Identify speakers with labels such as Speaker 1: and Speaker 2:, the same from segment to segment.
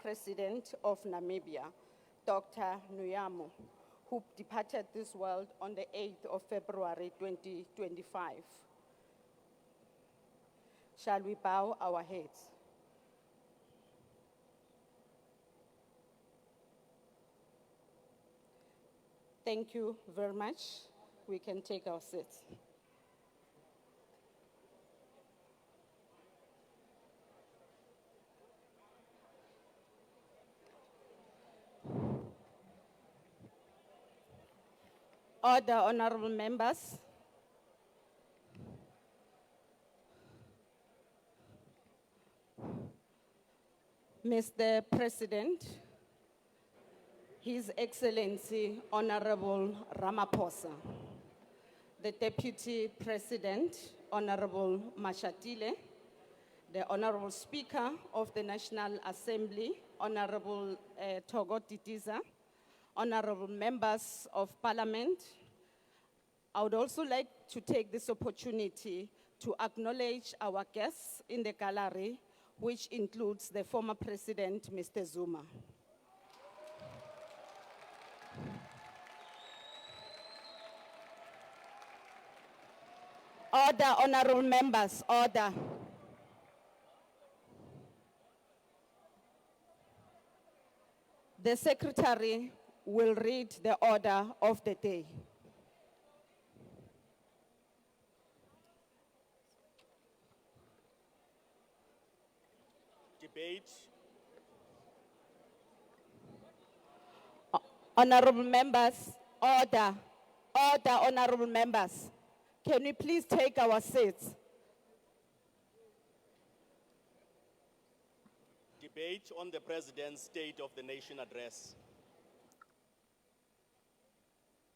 Speaker 1: President of Namibia, Dr. Nuyamo, who departed this world on the 8th of February 2025. Shall we bow our heads? Thank you very much. We can take our seats. Order, honorable members. Mr. President, His Excellency Honorable Ramaphosa, the Deputy President, Honorable Mashatile, the Honorable Speaker of the National Assembly, Honorable Togo Titiza, Honorable Members of Parliament. I would also like to take this opportunity to acknowledge our guests in the gallery, which includes the former President, Mr. Zuma. Order, honorable members, order. The Secretary will read the order of the day.
Speaker 2: Debate.
Speaker 1: Honorable members, order. Order, honorable members. Can we please take our seats?
Speaker 2: Debate on the President's State of the Nation address.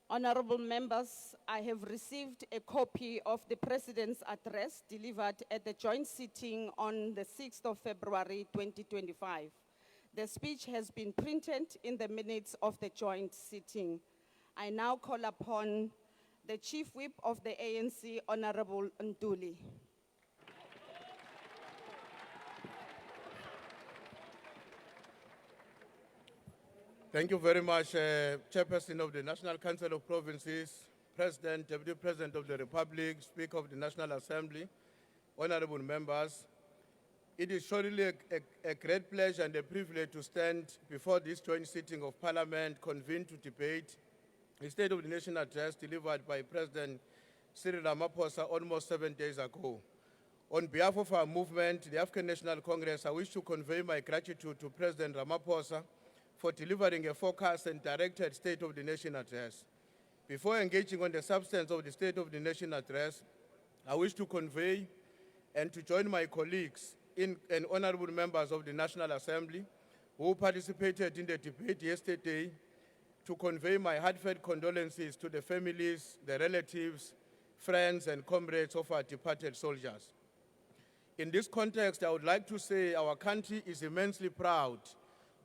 Speaker 1: Honorable members, I have received a copy of the President's address delivered at the joint sitting on the 6th of February 2025. The speech has been printed in the minutes of the joint sitting. I now call upon the Chief Whip of the ANC, Honorable Ntuli.
Speaker 3: Thank you very much, Chairperson of the National Council of Provinces, President, Deputy President of the Republic, Speaker of the National Assembly, honorable members. It is surely a great pleasure and a privilege to stand before this joint sitting of Parliament convened to debate the State of the Nation address delivered by President Cyril Ramaphosa almost 7 days ago. On behalf of our movement, the African National Congress, I wish to convey my gratitude to President Ramaphosa for delivering a focused and directed State of the Nation address. Before engaging on the substance of the State of the Nation address, I wish to convey and to join my colleagues and honorable members of the National Assembly who participated in the debate yesterday to convey my heartfelt condolences to the families, the relatives, friends, and comrades of our departed soldiers. In this context, I would like to say our country is immensely proud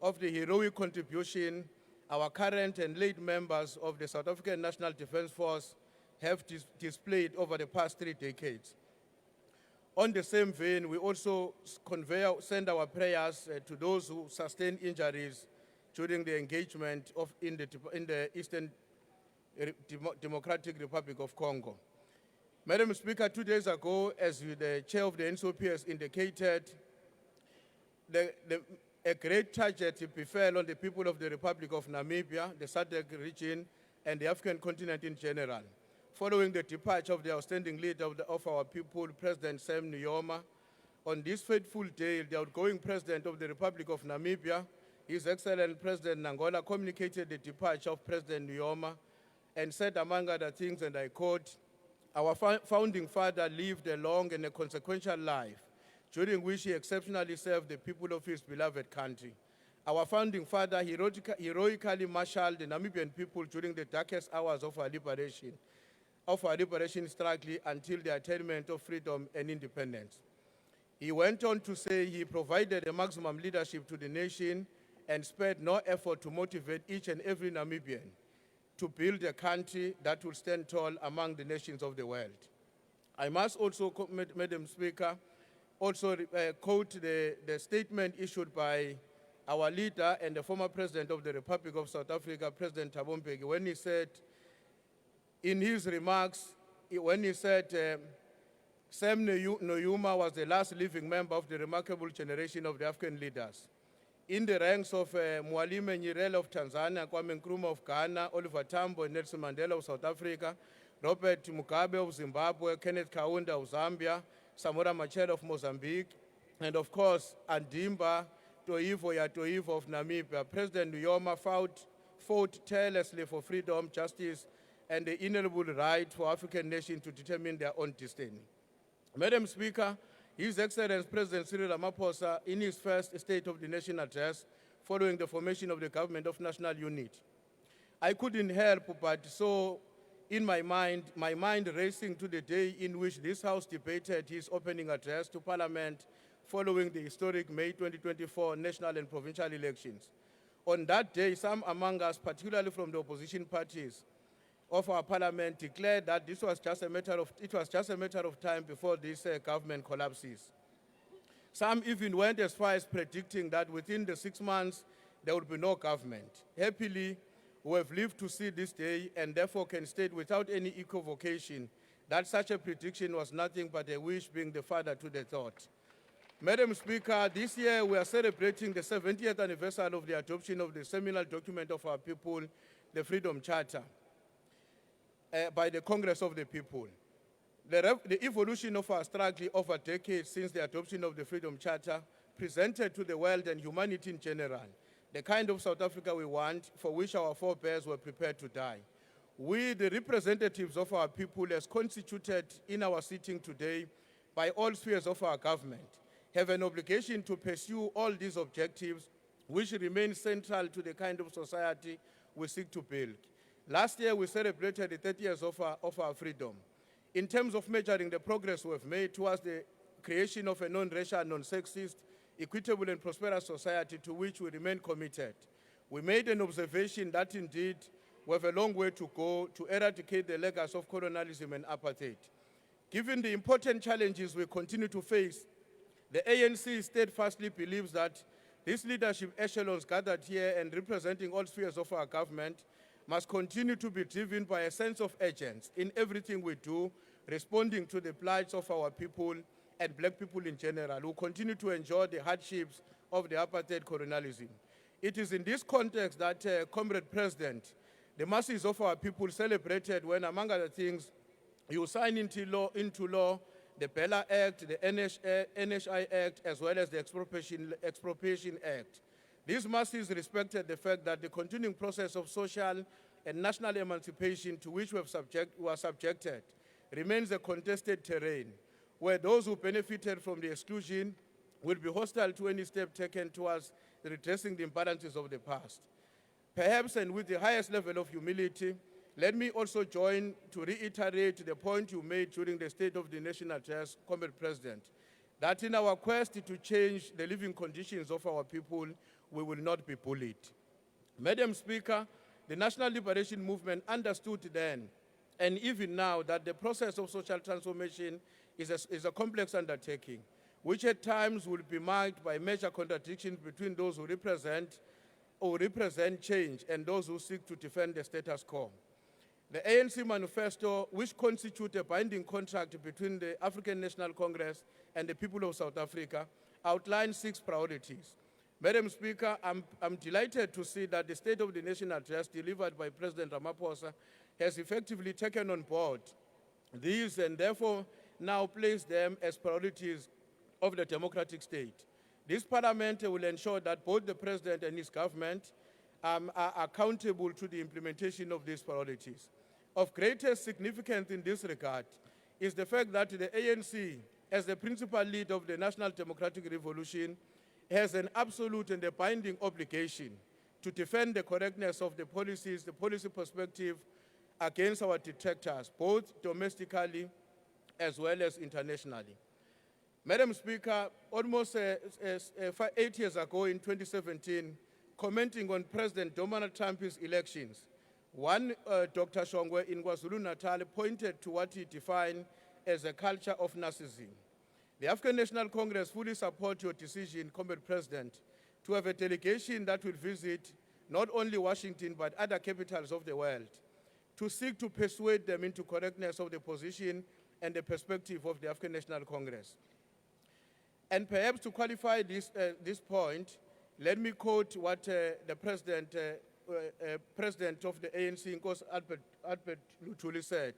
Speaker 3: of the heroic contribution our current and late members of the South African National Defence Force have displayed over the past 3 decades. On the same vein, we also send our prayers to those who sustained injuries during the engagement in the Eastern Democratic Republic of Congo. Madam Speaker, 2 days ago, as the chair of the NCOP has indicated, a great tragedy befell on the people of the Republic of Namibia, the SADC region, and the African continent in general. Following the departure of the outstanding leader of our people, President Sam Nujoma, on this fateful day, the outgoing President of the Republic of Namibia, His Excellency President Nangola, communicated the departure of President Nujoma and said, among other things, and I quote, "Our founding father lived a long and a consequential life, during which he exceptionally served the people of his beloved country. Our founding father heroically marshaled the Namibian people during the darkest hours of our liberation struggle until the attainment of freedom and independence." He went on to say he provided a maximum leadership to the nation and spared no effort to motivate each and every Namibian to build a country that will stand tall among the nations of the world. I must also, Madam Speaker, also quote the statement issued by our leader and the former President of the Republic of South Africa, President Thabo Mbeki, when he said, in his remarks, when he said, Sam Nujoma was the last living member of the remarkable generation of the African leaders. In the ranks of Mwalimu Nyerere of Tanzania, Kwame Nkrumah of Ghana, Oliver Tambo and Nelson Mandela of South Africa, Robert Mugabe of Zimbabwe, Kenneth Kaunda of Zambia, Samora Machel of Mozambique, and of course, Andimba Toivo of Namibia. President Nujoma fought tirelessly for freedom, justice, and the inalienable right for African nations to determine their own destiny. Madam Speaker, His Excellency President Cyril Ramaphosa, in his first State of the Nation address, following the formation of the Government of National Unity, I couldn't help but so in my mind racing to the day in which this House debated his opening address to Parliament following the historic May 2024 national and provincial elections. On that day, some among us, particularly from the opposition parties of our Parliament, declared that it was just a matter of time before this government collapses. Some even went as far as predicting that within the 6 months, there would be no government. Happily, we have lived to see this day and therefore can state without any equivocation that such a prediction was nothing but a wish being the father to the thought. Madam Speaker, this year we are celebrating the 70th anniversary of the adoption of the seminal document of our people, the Freedom Charter, by the Congress of the People. The evolution of our struggle over decades since the adoption of the Freedom Charter presented to the world and humanity in general the kind of South Africa we want, for which our forebears were prepared to die. We, the representatives of our people, as constituted in our sitting today by all spheres of our government, have an obligation to pursue all these objectives which remain central to the kind of society we seek to build. Last year, we celebrated the 30 years of our freedom. In terms of measuring the progress we've made towards the creation of a non-racial, non-sexist, equitable and prosperous society to which we remain committed, we made an observation that indeed we have a long way to go to eradicate the legacy of colonialism and apartheid. Given the important challenges we continue to face, the ANC steadfastly believes that these leadership echelons gathered here and representing all spheres of our government must continue to be driven by a sense of urgency in everything we do, responding to the plights of our people and black people in general, who continue to enjoy the hardships of the apartheid colonialism. It is in this context that, Comrade President, the masses of our people celebrated when, among other things, you signed into law the Bella Act, the NHI Act, as well as the Expropriation Act. These masses respected the fact that the continuing process of social and national emancipation to which we are subjected remains a contested terrain, where those who benefited from the exclusion will be hostile to any step taken towards redressing the imbalances of the past. Perhaps, and with the highest level of humility, let me also join to reiterate the point you made during the State of the Nation address, Comrade President, that in our quest to change the living conditions of our people, we will not be bullied. Madam Speaker, the National Liberation Movement understood then, and even now, that the process of social transformation is a complex undertaking, which at times will be marked by major contradictions between those who represent change and those who seek to defend the status quo. The ANC manifesto, which constitutes a binding contract between the African National Congress and the people of South Africa, outlines 6 priorities. Madam Speaker, I'm delighted to see that the State of the Nation address delivered by President Ramaphosa has effectively taken on board these and therefore now place them as priorities of the democratic state. This Parliament will ensure that both the President and his government are accountable to the implementation of these priorities. Of greatest significance in this regard is the fact that the ANC, as the principal leader of the National Democratic Revolution, has an absolute and a binding obligation to defend the correctness of the policies, the policy perspective against our detractors, both domestically as well as internationally. Madam Speaker, almost 8 years ago in 2017, commenting on President Donald Trump's elections, one Dr. Shongwe in KwaZulu-Natal pointed to what he defined as a culture of narcissism. The African National Congress fully supports your decision, Comrade President, to have a delegation that will visit not only Washington but other capitals of the world to seek to persuade them into correctness of the position and the perspective of the African National Congress. And perhaps to qualify this point, let me quote what the president of the ANC, Nkosi Albert Luthuli, said,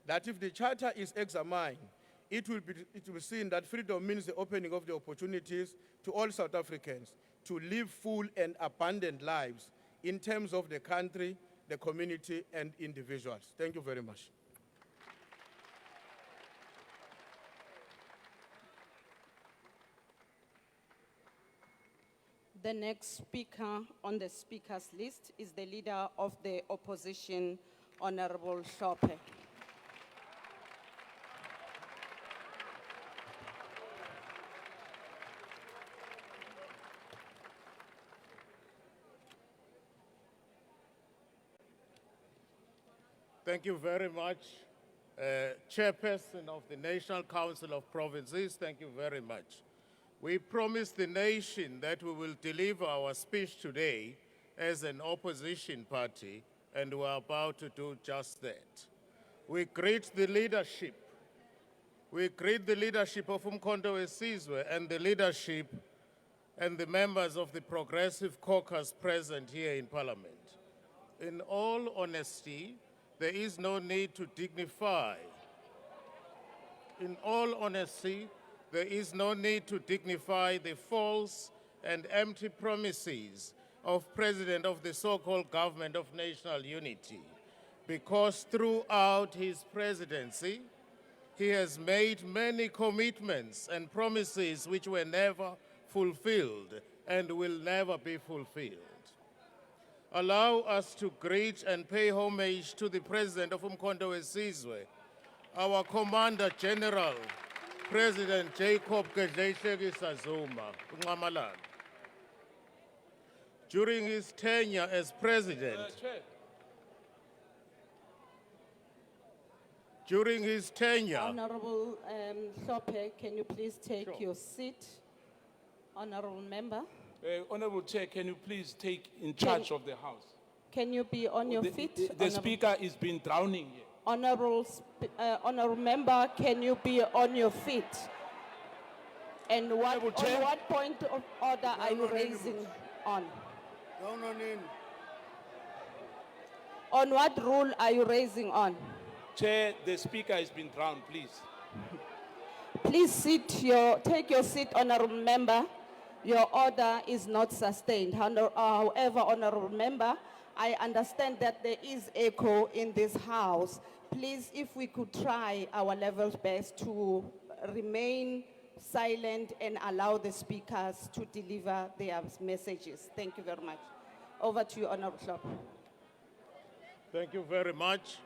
Speaker 3: that if the charter is examined, it will be seen that freedom means the opening of the opportunities to all South Africans to live full and abundant lives in terms of the country, the community, and individuals. Thank you very much.
Speaker 1: The next speaker on the speakers list is the leader of the opposition, Honorable Hlophe.
Speaker 4: Thank you very much, Chairperson of the National Council of Provinces. Thank you very much. We promised the nation that we will deliver our speech today as an opposition party, and we're about to do just that. We greet the leadership. We greet the leadership of Umkhonto weSizwe and the leadership and the members of the Progressive Caucus present here in Parliament. In all honesty, there is no need to dignify. In all honesty, there is no need to dignify the false and empty promises of President of the so-called Government of National Unity, because throughout his presidency, he has made many commitments and promises which were never fulfilled and will never be fulfilled. Allow us to greet and pay homage to the President of Umkhonto weSizwe, our Commander General, President Jacob Zuma, uNxamalala. During his tenure as president,
Speaker 1: Honorable Hlophe, can you please take your seat? Honorable member,
Speaker 5: Honorable Chair, can you please take in charge of the House?
Speaker 1: can you be on your feet?
Speaker 5: The
Speaker 1: Honorable-
Speaker 5: Speaker is been drowning here.
Speaker 1: Honorable member, can you be on your feet? And
Speaker 5: Honorable
Speaker 1: on
Speaker 5: Chair.
Speaker 1: what point of order are you raising on? On what rule are you raising on?
Speaker 5: Chair, the Speaker has been drowned, please.
Speaker 1: Please take your seat, honorable member. Your order is not sustained. However, honorable member, I understand that there is echo in this house. Please, if we could try our level best to remain silent and allow the speakers to deliver their messages. Thank you very much. Over to you, Honorable Hlophe.
Speaker 4: thank you very much.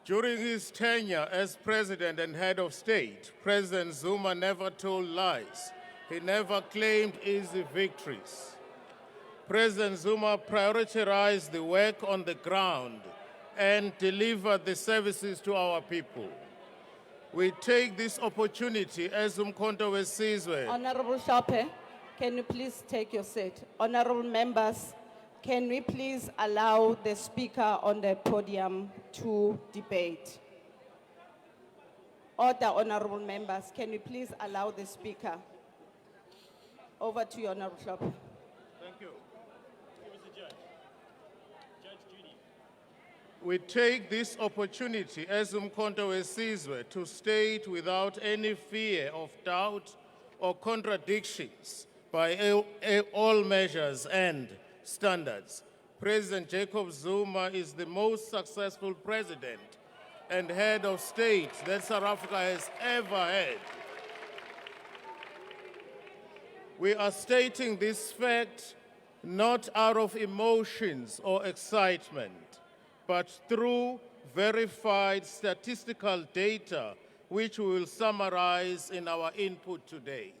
Speaker 4: During his tenure as president and head of state, President Zuma never told lies. He never claimed easy victories. President Zuma prioritized the work on the ground and delivered the services to our people. We take this opportunity as Umkhonto weSizwe.
Speaker 1: Honorable Hlophe, can you please take your seat? Honorable members, can we please allow the speaker on the podium to debate? Order, honorable members, can you please allow the speaker? Over to you, Honorable Hlophe.
Speaker 4: Thank you. We take this opportunity as Umkhonto weSizwe to state without any fear of doubt or contradictions by all measures and standards, President Jacob Zuma is the most successful president and head of state that South Africa has ever had. We are stating this fact not out of emotions or excitement, but through verified statistical data, which we will summarize in our input today.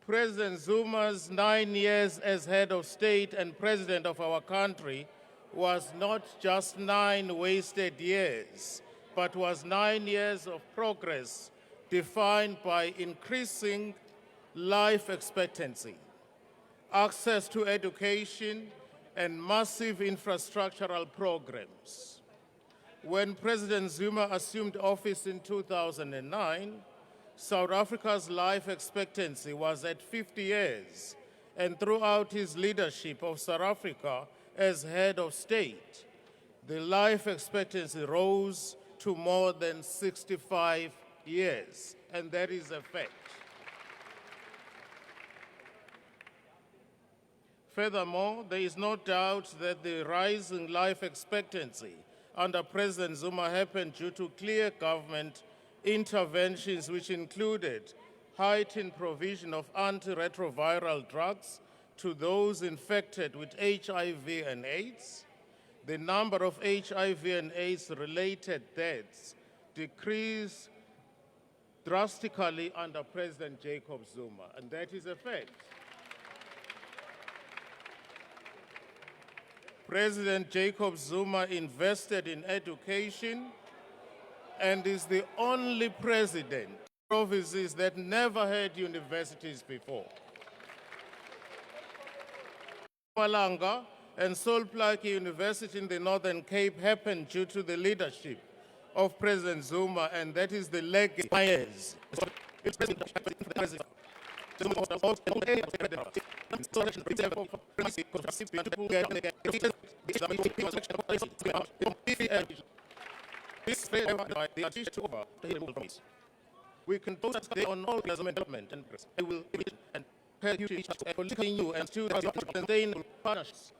Speaker 4: President Zuma's 9 years as head of state and president of our country was not just 9 wasted years, but was 9 years of progress defined by increasing life expectancy, access to education, and massive infrastructural programs. When President Zuma assumed office in 2009, South Africa's life expectancy was at 50 years, and throughout his leadership of South Africa as head of state, the life expectancy rose to more than 65 years, and that is a fact. Furthermore, there is no doubt that the rising life expectancy under President Zuma happened due to clear government interventions which included heightened provision of antiretroviral drugs to those infected with HIV and AIDS. The number of HIV and AIDS-related deaths decreased drastically under President Jacob Zuma, and that is a fact. President Jacob Zuma invested in education and is the only president of provinces that never had universities before. Mpumalanga and Solplaatje University in the Northern Cape happened due to the leadership of President Zuma, and that is the legacy. We can focus on all development and I will and continue and to sustain partnerships.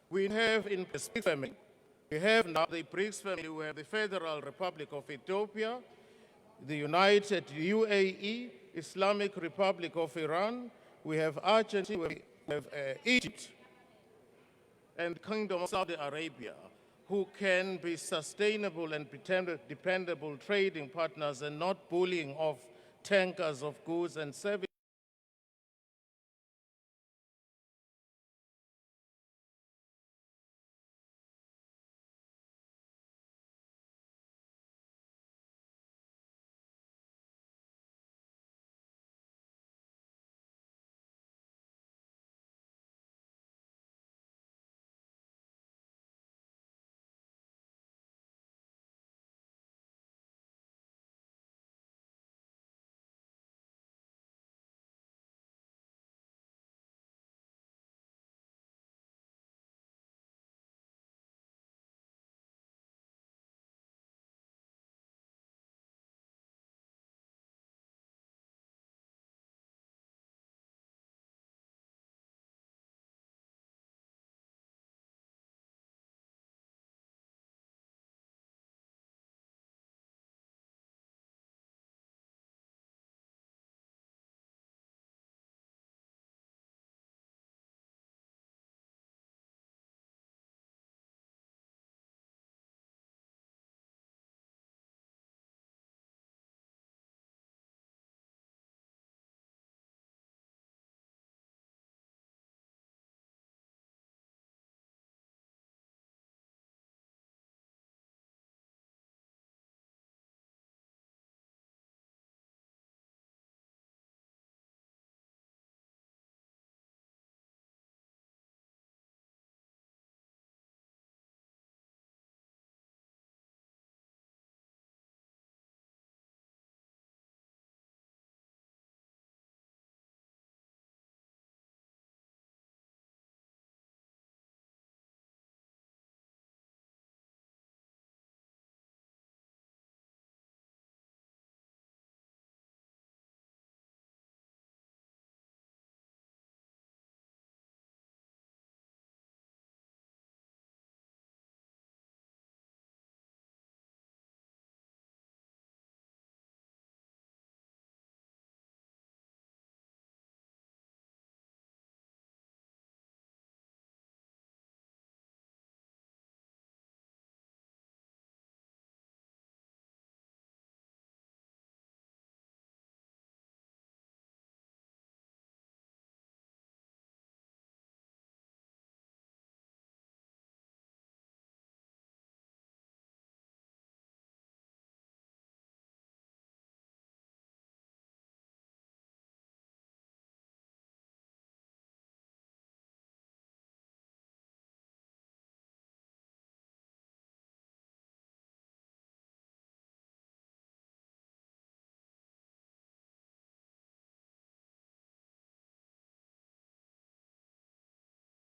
Speaker 4: We have in the BRICS family, we have now the BRICS family, we have the Federal Republic of Ethiopia, the United UAE, Islamic Republic of Iran, we have Argentina, we have Egypt, and Kingdom of Saudi Arabia, who can be sustainable and dependable trading partners and not bullying of tankers of goods and services.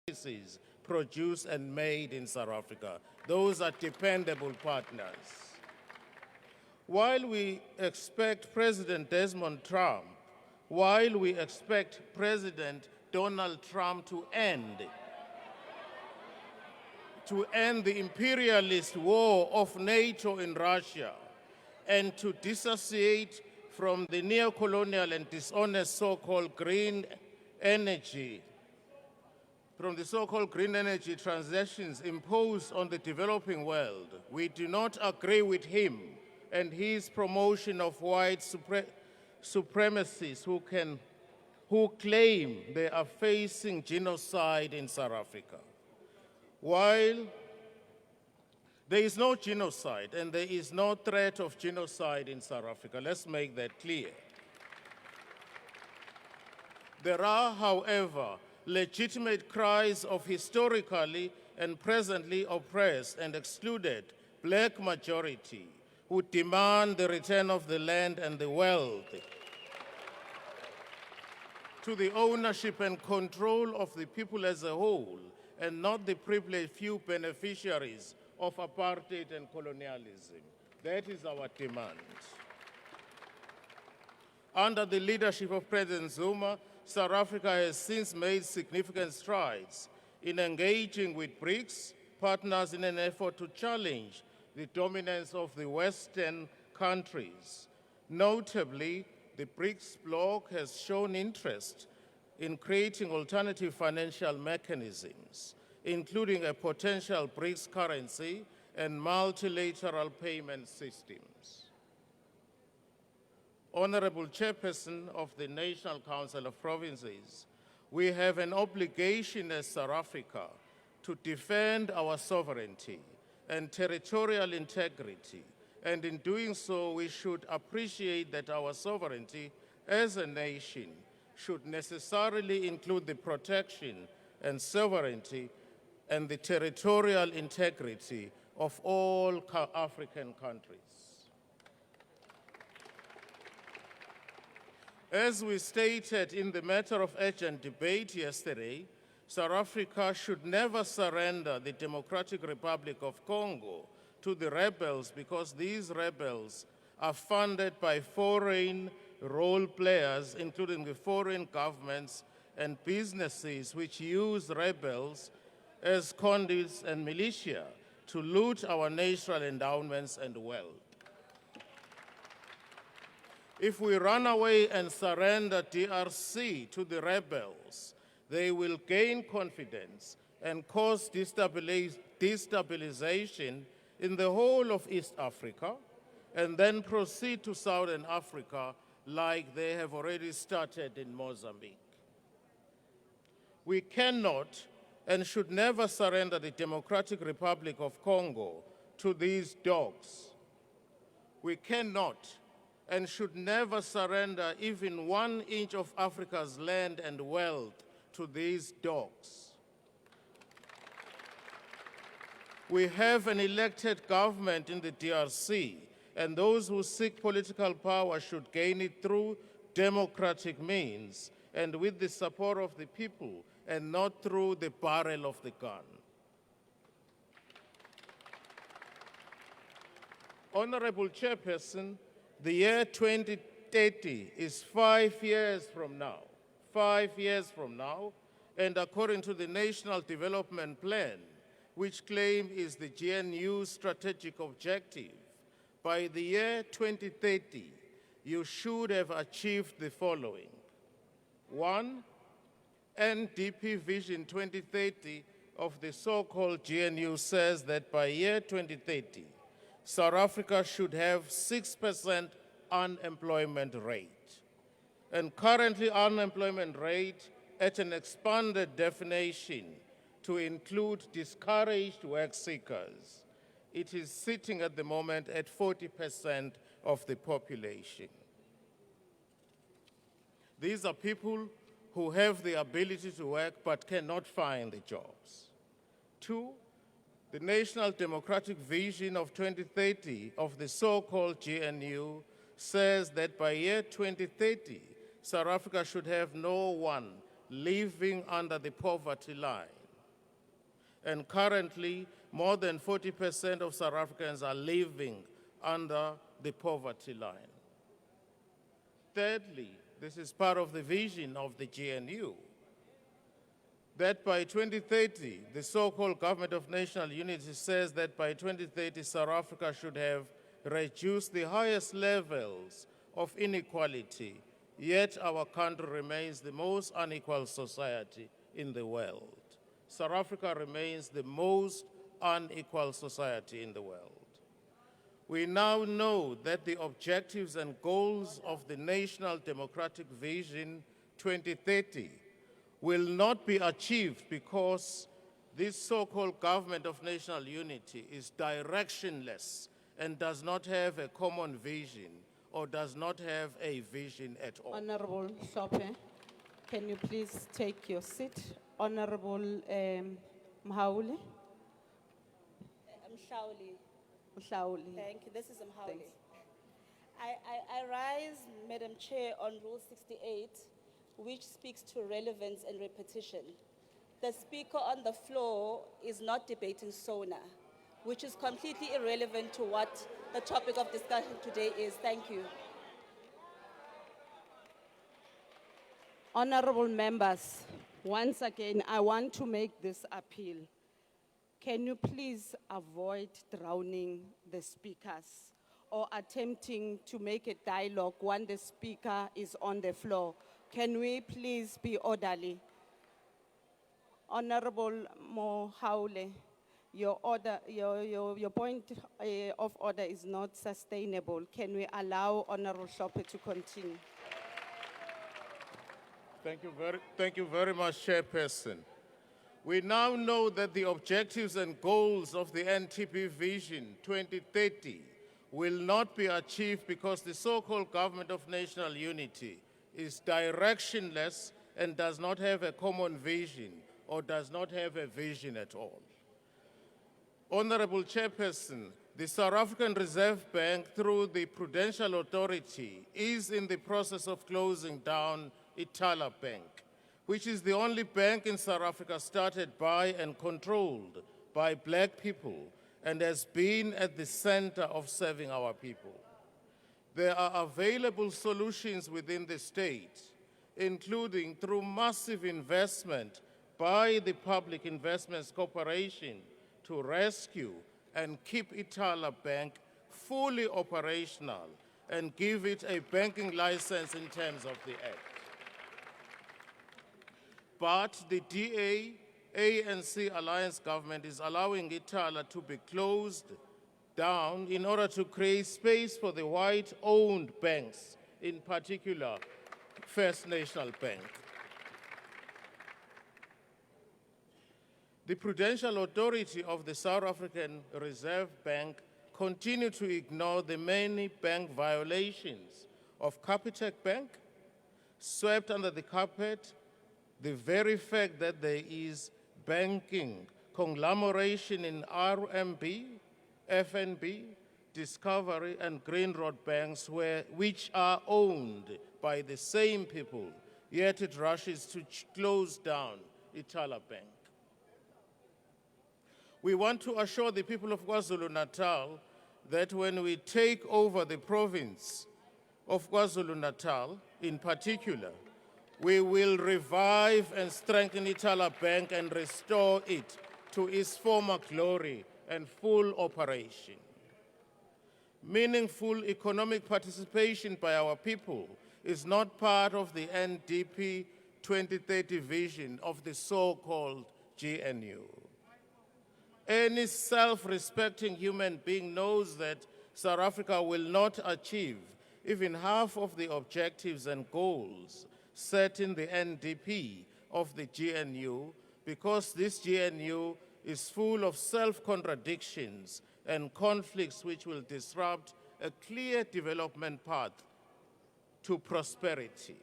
Speaker 4: services produced and made in South Africa. Those are dependable partners. While we expect President Desmond Trump, while we expect President Donald Trump to end the imperialist war of NATO in Russia and to dissociate from the neo-colonial and dishonest so-called green energy, from the so-called green energy transactions imposed on the developing world, we do not agree with him and his promotion of white supremacists who claim they are facing genocide in South Africa. While there is no genocide and there is no threat of genocide in South Africa, let's make that clear. There are, however, legitimate cries of historically and presently oppressed and excluded black majority who demand the return of the land and the wealth to the ownership and control of the people as a whole, and not the privileged few beneficiaries of apartheid and colonialism. That is our demand. Under the leadership of President Zuma, South Africa has since made significant strides in engaging with BRICS partners in an effort to challenge the dominance of the Western countries. Notably, the BRICS bloc has shown interest in creating alternative financial mechanisms, including a potential BRICS currency and multilateral payment systems. Honorable Chairperson of the National Council of Provinces, we have an obligation as South Africa to defend our sovereignty and territorial integrity, and in doing so, we should appreciate that our sovereignty as a nation should necessarily include the protection and sovereignty and the territorial integrity of all African countries. As we stated in the matter of urgent debate yesterday, South Africa should never surrender the Democratic Republic of Congo to the rebels, because these rebels are funded by foreign role players, including the foreign governments and businesses which use rebels as conduits and militia to loot our natural endowments and wealth. If we run away and surrender DRC to the rebels, they will gain confidence and cause destabilization in the whole of East Africa, and then proceed to Southern Africa like they have already started in Mozambique. We cannot and should never surrender the Democratic Republic of Congo to these dogs. We cannot and should never surrender even 1 inch of Africa's land and wealth to these dogs. We have an elected government in the DRC, and those who seek political power should gain it through democratic means and with the support of the people, and not through the barrel of the gun. Honorable Chairperson, the year 2030 is 5 years from now. 5 years from now, and according to the National Development Plan, which claim is the GNU strategic objective, by the year 2030, you should have achieved the following. 1, NDP Vision 2030 of the so-called GNU says that by year 2030, South Africa should have 6% unemployment rate. And currently unemployment rate at an expanded definition to include discouraged work seekers. It is sitting at the moment at 40% of the population. These are people who have the ability to work but cannot find the jobs. 2, the National Democratic Vision of 2030 of the so-called GNU says that by year 2030, South Africa should have no one living under the poverty line. and currently more than 40% of South Africans are living under the poverty line. Thirdly, this is part of the vision of the GNU, that by 2030, the so-called Government of National Unity says that by 2030, South Africa should have reduced the highest levels of inequality, yet our country remains the most unequal society in the world. South Africa remains the most unequal society in the world. We now know that the objectives and goals of the National Democratic Vision 2030 will not be achieved because this so-called Government of National Unity is directionless and does not have a common vision or does not have a vision at all.
Speaker 1: Honorable Shope, can you please take your seat? Honorable Mhaule. Mhlauli.
Speaker 6: Thank you. This is Mhauli.
Speaker 1: Thanks.
Speaker 6: I rise, Madam Chair, on Rule 68, which speaks to relevance and repetition. The speaker on the floor is not debating SONA, which is completely irrelevant to what the topic of discussion today is. Thank you.
Speaker 1: Honorable members, once again, I want to make this appeal. Can you please avoid drowning the speakers or attempting to make a dialogue when the speaker is on the floor? Can we please be orderly? Honorable Mohaule, your point of order is not sustainable. Can we allow Honorable Shope to continue?
Speaker 4: Thank you very much, Chairperson. We now know that the objectives and goals of the NTP Vision 2030 will not be achieved because the so-called Government of National Unity is directionless and does not have a common vision or does not have a vision at all. Honorable Chairperson, the South African Reserve Bank, through the Prudential Authority, is in the process of closing down Ithala Bank, which is the only bank in South Africa started by and controlled by black people and has been at the center of serving our people. There are available solutions within the state, including through massive investment by the Public Investments Corporation to rescue and keep Ithala Bank fully operational and give it a banking license in terms of the Act. But the DA-ANC alliance government is allowing Ithala to be closed down in order to create space for the white-owned banks, in particular First National Bank. The Prudential Authority of the South African Reserve Bank continue to ignore the many bank violations of Capitec Bank, swept under the carpet the very fact that there is banking conglomeration in RMB, FNB, Discovery, and Green Road banks which are owned by the same people, yet it rushes to close down Ithala Bank. We want to assure the people of KwaZulu-Natal that when we take over the province of KwaZulu-Natal in particular, we will revive and strengthen Ithala Bank and restore it to its former glory and full operation. Meaningful economic participation by our people is not part of the NDP 2030 vision of the so-called GNU. Any self-respecting human being knows that South Africa will not achieve even half of the objectives and goals set in the NDP of the GNU because this GNU is full of self-contradictions and conflicts which will disrupt a clear development path to prosperity.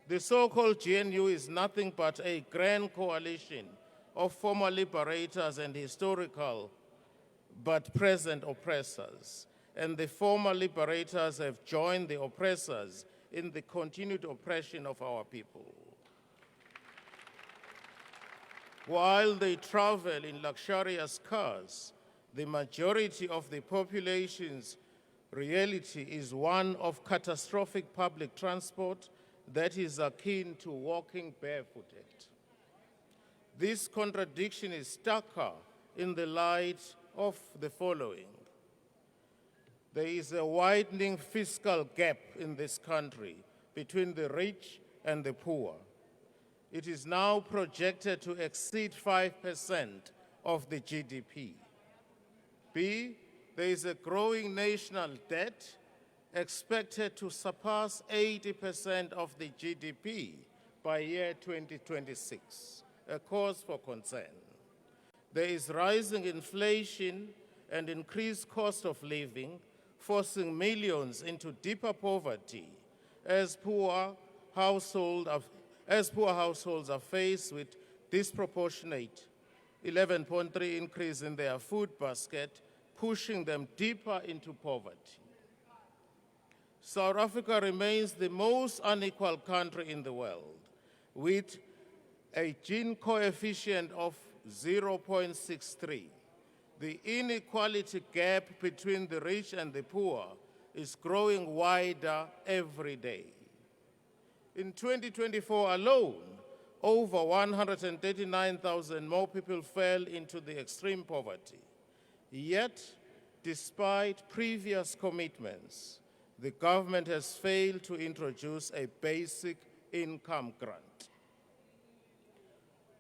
Speaker 4: The so-called GNU is nothing but a grand coalition of former liberators and historical but present oppressors. And the former liberators have joined the oppressors in the continued oppression of our people. While they travel in luxurious cars, the majority of the population's reality is one of catastrophic public transport that is akin to walking barefooted. This contradiction is starker in the light of the following. There is a widening fiscal gap in this country between the rich and the poor. It is now projected to exceed 5% of the GDP. B, there is a growing national debt expected to surpass 80% of the GDP by year 2026, a cause for concern. There is rising inflation and increased cost of living, forcing millions into deeper poverty as poor households are faced with disproportionate 11.3 increase in their food basket, pushing them deeper into poverty. South Africa remains the most unequal country in the world, with a Gini coefficient of 0.63. The inequality gap between the rich and the poor is growing wider every day. In 2024 alone, over 139,000 more people fell into the extreme poverty. Yet, despite previous commitments, the government has failed to introduce a basic income grant.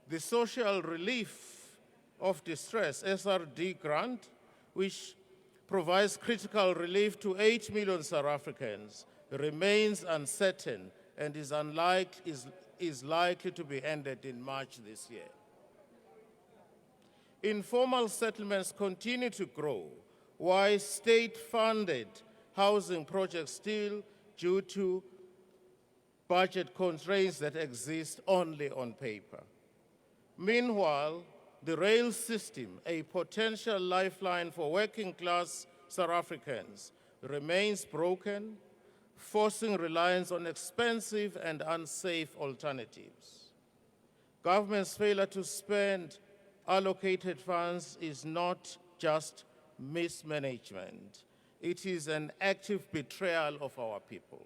Speaker 4: The Social Relief of Distress, SRD grant, which provides critical relief to 8 million South Africans, remains uncertain and is likely to be ended in March this year. Informal settlements continue to grow, while state-funded housing projects still due to budget constraints that exist only on paper. Meanwhile, the rail system, a potential lifeline for working-class South Africans, remains broken, forcing reliance on expensive and unsafe alternatives. Government's failure to spend allocated funds is not just mismanagement. It is an active betrayal of our people.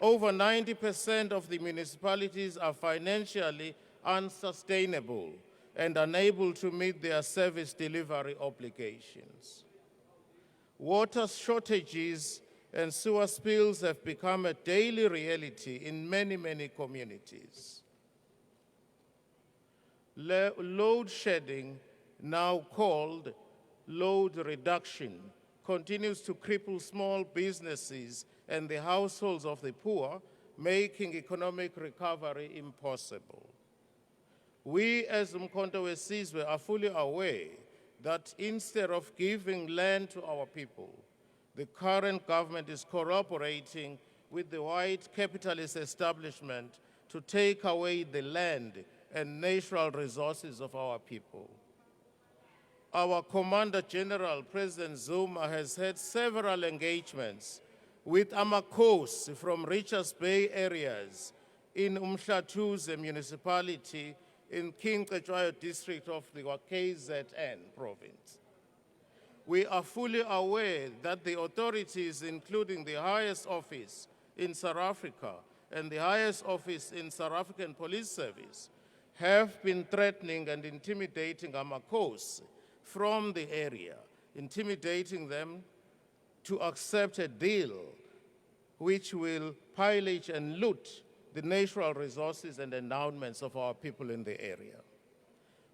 Speaker 4: Over 90% of the municipalities are financially unsustainable and unable to meet their service delivery obligations. Water shortages and sewer spills have become a daily reality in many, many communities. Load shedding, now called load reduction, continues to cripple small businesses and the households of the poor, making economic recovery impossible. We as Umkhonto weSizwe are fully aware that instead of giving land to our people, the current government is cooperating with the white capitalist establishment to take away the land and natural resources of our people. Our Commander General, President Zuma, has had several engagements with Amakhosi from Richards Bay areas in Umhlathuze municipality in King Cetshwayo district of the KZN province. We are fully aware that the authorities, including the highest office in South Africa and the highest office in South African Police Service, have been threatening and intimidating Amakhosi from the area, intimidating them to accept a deal which will pillage and loot the natural resources and endowments of our people in the area.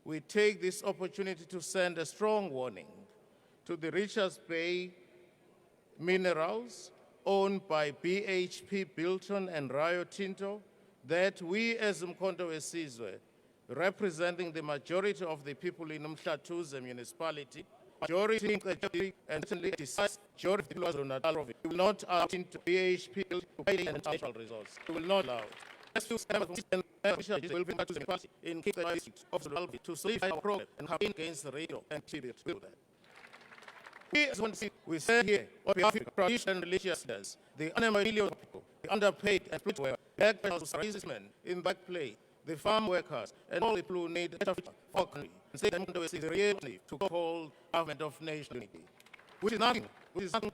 Speaker 4: We take this opportunity to send a strong warning to the Richards Bay minerals owned by BHP Billiton and Rio Tinto that we as Umkhonto weSizwe, representing the majority of the people in Umhlathuze municipality, majority and certainly a decisive majority of the KwaZulu-Natal province, we will not allow into BHP to pay the natural resource. We will not allow it. Will be back to the party in Cape District of Zulawati to solidify our problem and campaign against the radio and tribute to that. We as one stand here on behalf of traditional and religious leaders, the millions of people, the underpaid and split black racism in backplay, the farm workers, and all people who need better future for our country. And state democracy is the real need to call government of national unity, which is nothing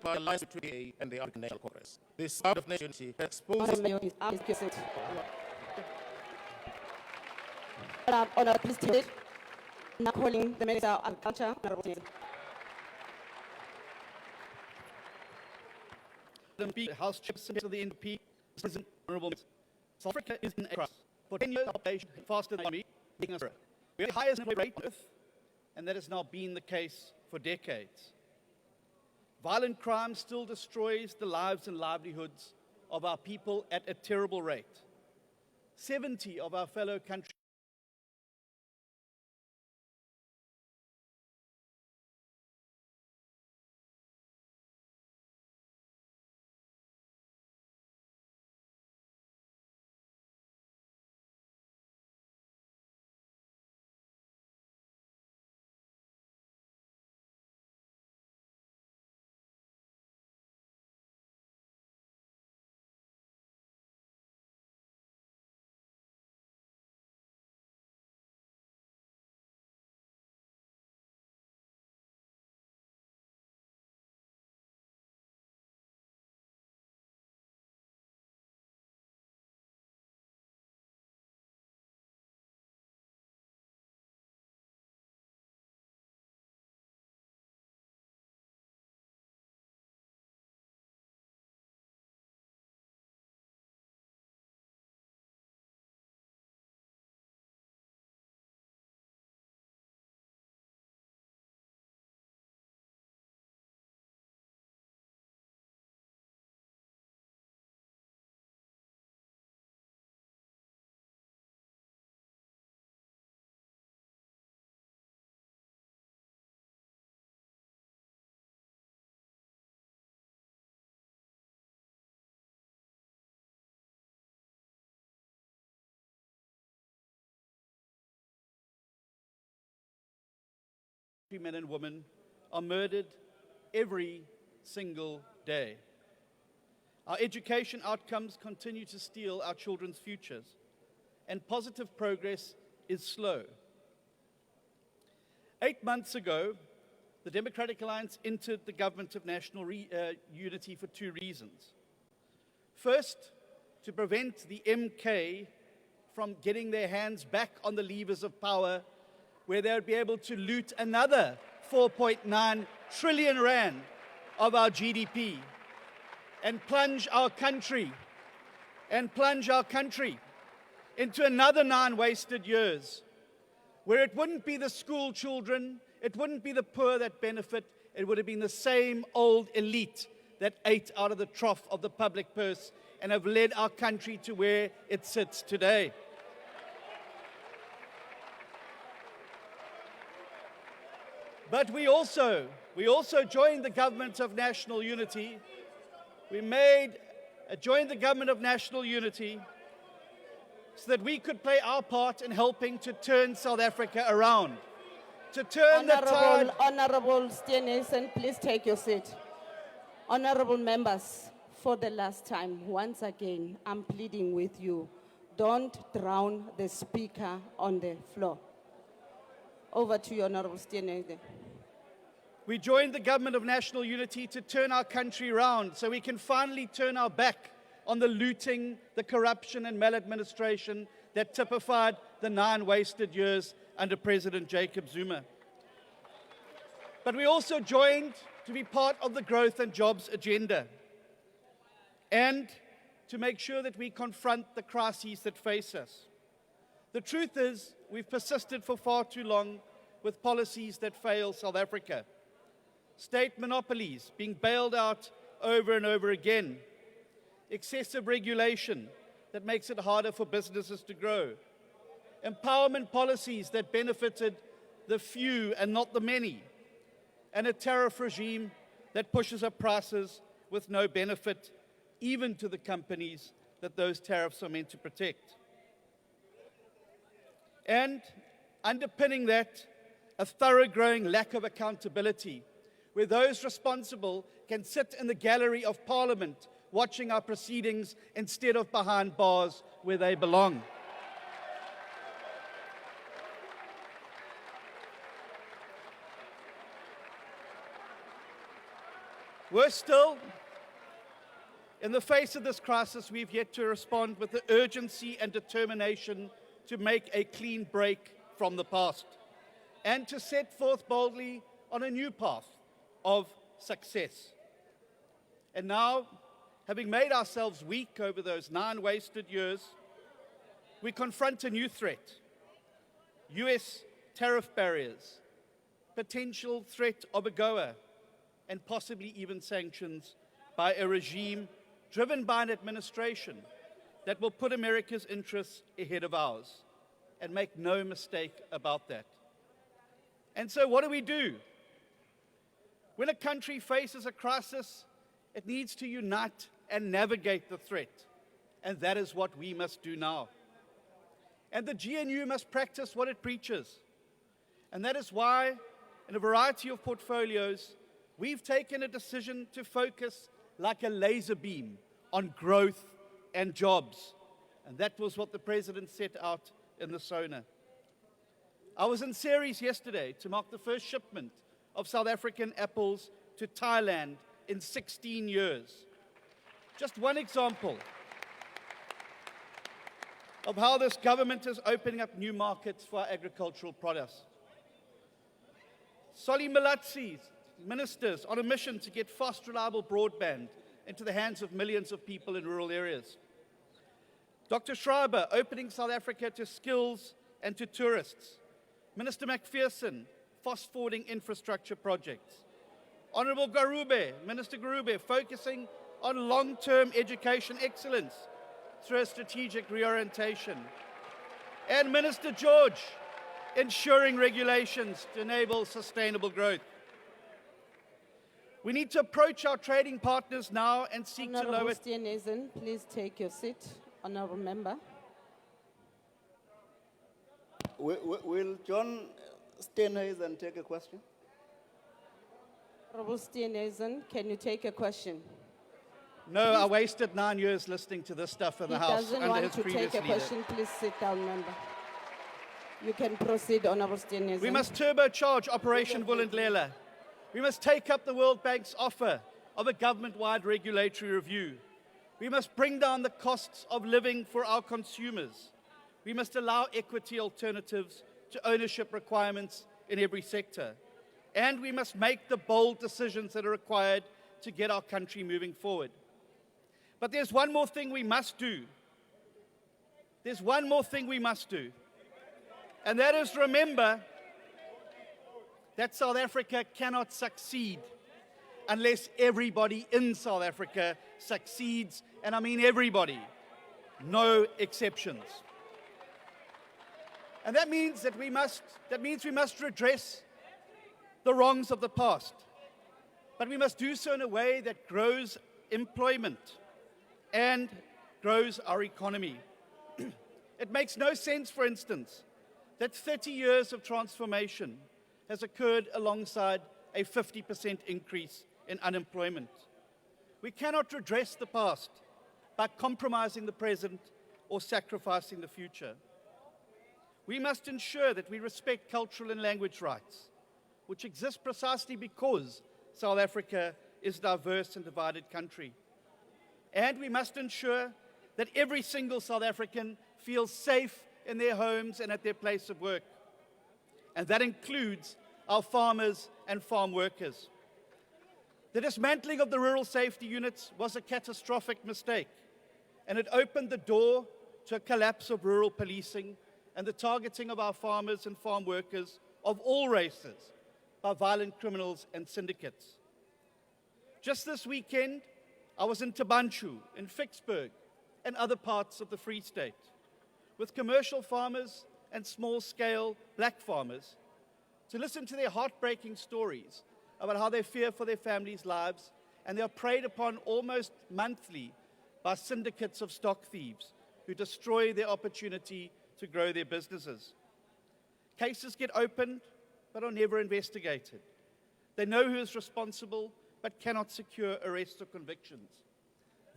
Speaker 4: but alliance between the A and the African National Congress. This part of national unity exposes.
Speaker 1: Honourable, please take it. Now calling the Minister of Agriculture. Honourable Steenhuisen.
Speaker 7: Madam Speaker, House Chairperson of the NDP, President, Honourable Members. South Africa is in a crisis. For 10 years, our population has faster than the economy, making us poorer. We have the highest unemployment rate on earth, and that has now been the case for decades. Violent crime still destroys the lives and livelihoods of our people at a terrible rate. 70 of our fellow countrymen and women are murdered every single day. Our education outcomes continue to steal our children's futures, and positive progress is slow. 8 months ago, the Democratic Alliance entered the Government of National Unity for 2 reasons. First, to prevent the MK from getting their hands back on the levers of power, where they would be able to loot another 4.9 trillion rand of our GDP and plunge our country into another 9 wasted years, where it wouldn't be the school children, it wouldn't be the poor that benefit, it would have been the same old elite that ate out of the trough of the public purse and have led our country to where it sits today. But we also joined the Government of National Unity. We joined the Government of National Unity so that we could play our part in helping to turn South Africa around, to turn the tide.
Speaker 1: Honourable Steenhuisen, please take your seat. Honourable members, for the last time, once again, I'm pleading with you, don't drown the speaker on the floor. Over to you, Honourable Steenhuisen.
Speaker 7: We joined the Government of National Unity to turn our country around so we can finally turn our back on the looting, the corruption and maladministration that typified the 9 wasted years under President Jacob Zuma. But we also joined to be part of the growth and jobs agenda and to make sure that we confront the crises that face us. The truth is, we've persisted for far too long with policies that fail South Africa. State monopolies being bailed out over and over again. Excessive regulation that makes it harder for businesses to grow. Empowerment policies that benefited the few and not the many. And a tariff regime that pushes up prices with no benefit, even to the companies that those tariffs are meant to protect. And underpinning that, a thoroughgoing lack of accountability, where those responsible can sit in the gallery of Parliament watching our proceedings instead of behind bars where they belong. Worse still, in the face of this crisis, we've yet to respond with the urgency and determination to make a clean break from the past and to set forth boldly on a new path of success. And now, having made ourselves weak over those 9 wasted years, we confront a new threat: US tariff barriers, potential threat of AGOA, and possibly even sanctions by a regime driven by an administration that will put America's interests ahead of ours. And make no mistake about that. And so what do? When a country faces a crisis, it needs to unite and navigate the threat. And that is what we must do now. And the GNU must practice what it preaches. And that is why, in a variety of portfolios, we've taken a decision to focus like a laser beam on growth and jobs. And that was what the President set out in the SONA. I was in Ceres yesterday to mark the first shipment of South African apples to Thailand in 16 years. Just one example of how this government is opening up new markets for our agricultural products. Solly Malatsi, ministers on a mission to get fast, reliable broadband into the hands of millions of people in rural areas. Dr. Schreiber opening South Africa to skills and to tourists. Minister McPherson fast-forwarding infrastructure projects. Honorable Garube, Minister Garube, focusing on long-term education excellence through a strategic reorientation. And Minister George ensuring regulations to enable sustainable growth. We need to approach our trading partners now and seek to lower...
Speaker 1: Honorable Steenhuisen, please take your seat. Honorable member.
Speaker 8: Will John Steenhuisen take a question?
Speaker 1: Honorable Steenhuisen, can you take a question?
Speaker 7: No, I wasted 9 years listening to this stuff in the House
Speaker 1: He doesn't
Speaker 7: under
Speaker 1: want
Speaker 7: his
Speaker 1: to
Speaker 7: previous
Speaker 1: take a
Speaker 7: leader.
Speaker 1: question. Please sit down, member. You can proceed, Honorable Steenhuisen.
Speaker 7: We must turbocharge Operation Vulindlela. We must take up the World Bank's offer of a government-wide regulatory review. We must bring down the costs of living for our consumers. We must allow equity alternatives to ownership requirements in every sector. And we must make the bold decisions that are required to get our country moving forward. But there's one more thing we must do. There's one more thing we must do. And that is remember that South Africa cannot succeed unless everybody in South Africa succeeds, and I mean everybody, no exceptions. And that means we must redress the wrongs of the past, but we must do so in a way that grows employment and grows our economy. It makes no sense, for instance, that 30 years of transformation has occurred alongside a 50% increase in unemployment. We cannot redress the past by compromising the present or sacrificing the future. We must ensure that we respect cultural and language rights, which exist precisely because South Africa is a diverse and divided country. And we must ensure that every single South African feels safe in their homes and at their place of work. And that includes our farmers and farm workers. The dismantling of the rural safety units was a catastrophic mistake, and it opened the door to a collapse of rural policing and the targeting of our farmers and farm workers of all races by violent criminals and syndicates. Just this weekend, I was in Tabanchu, in Vicksburg, and other parts of the Free State, with commercial farmers and small-scale black farmers, to listen to their heartbreaking stories about how they fear for their families' lives, and they are preyed upon almost monthly by syndicates of stock thieves who destroy their opportunity to grow their businesses. Cases get opened, but are never investigated. They know who is responsible, but cannot secure arrests or convictions.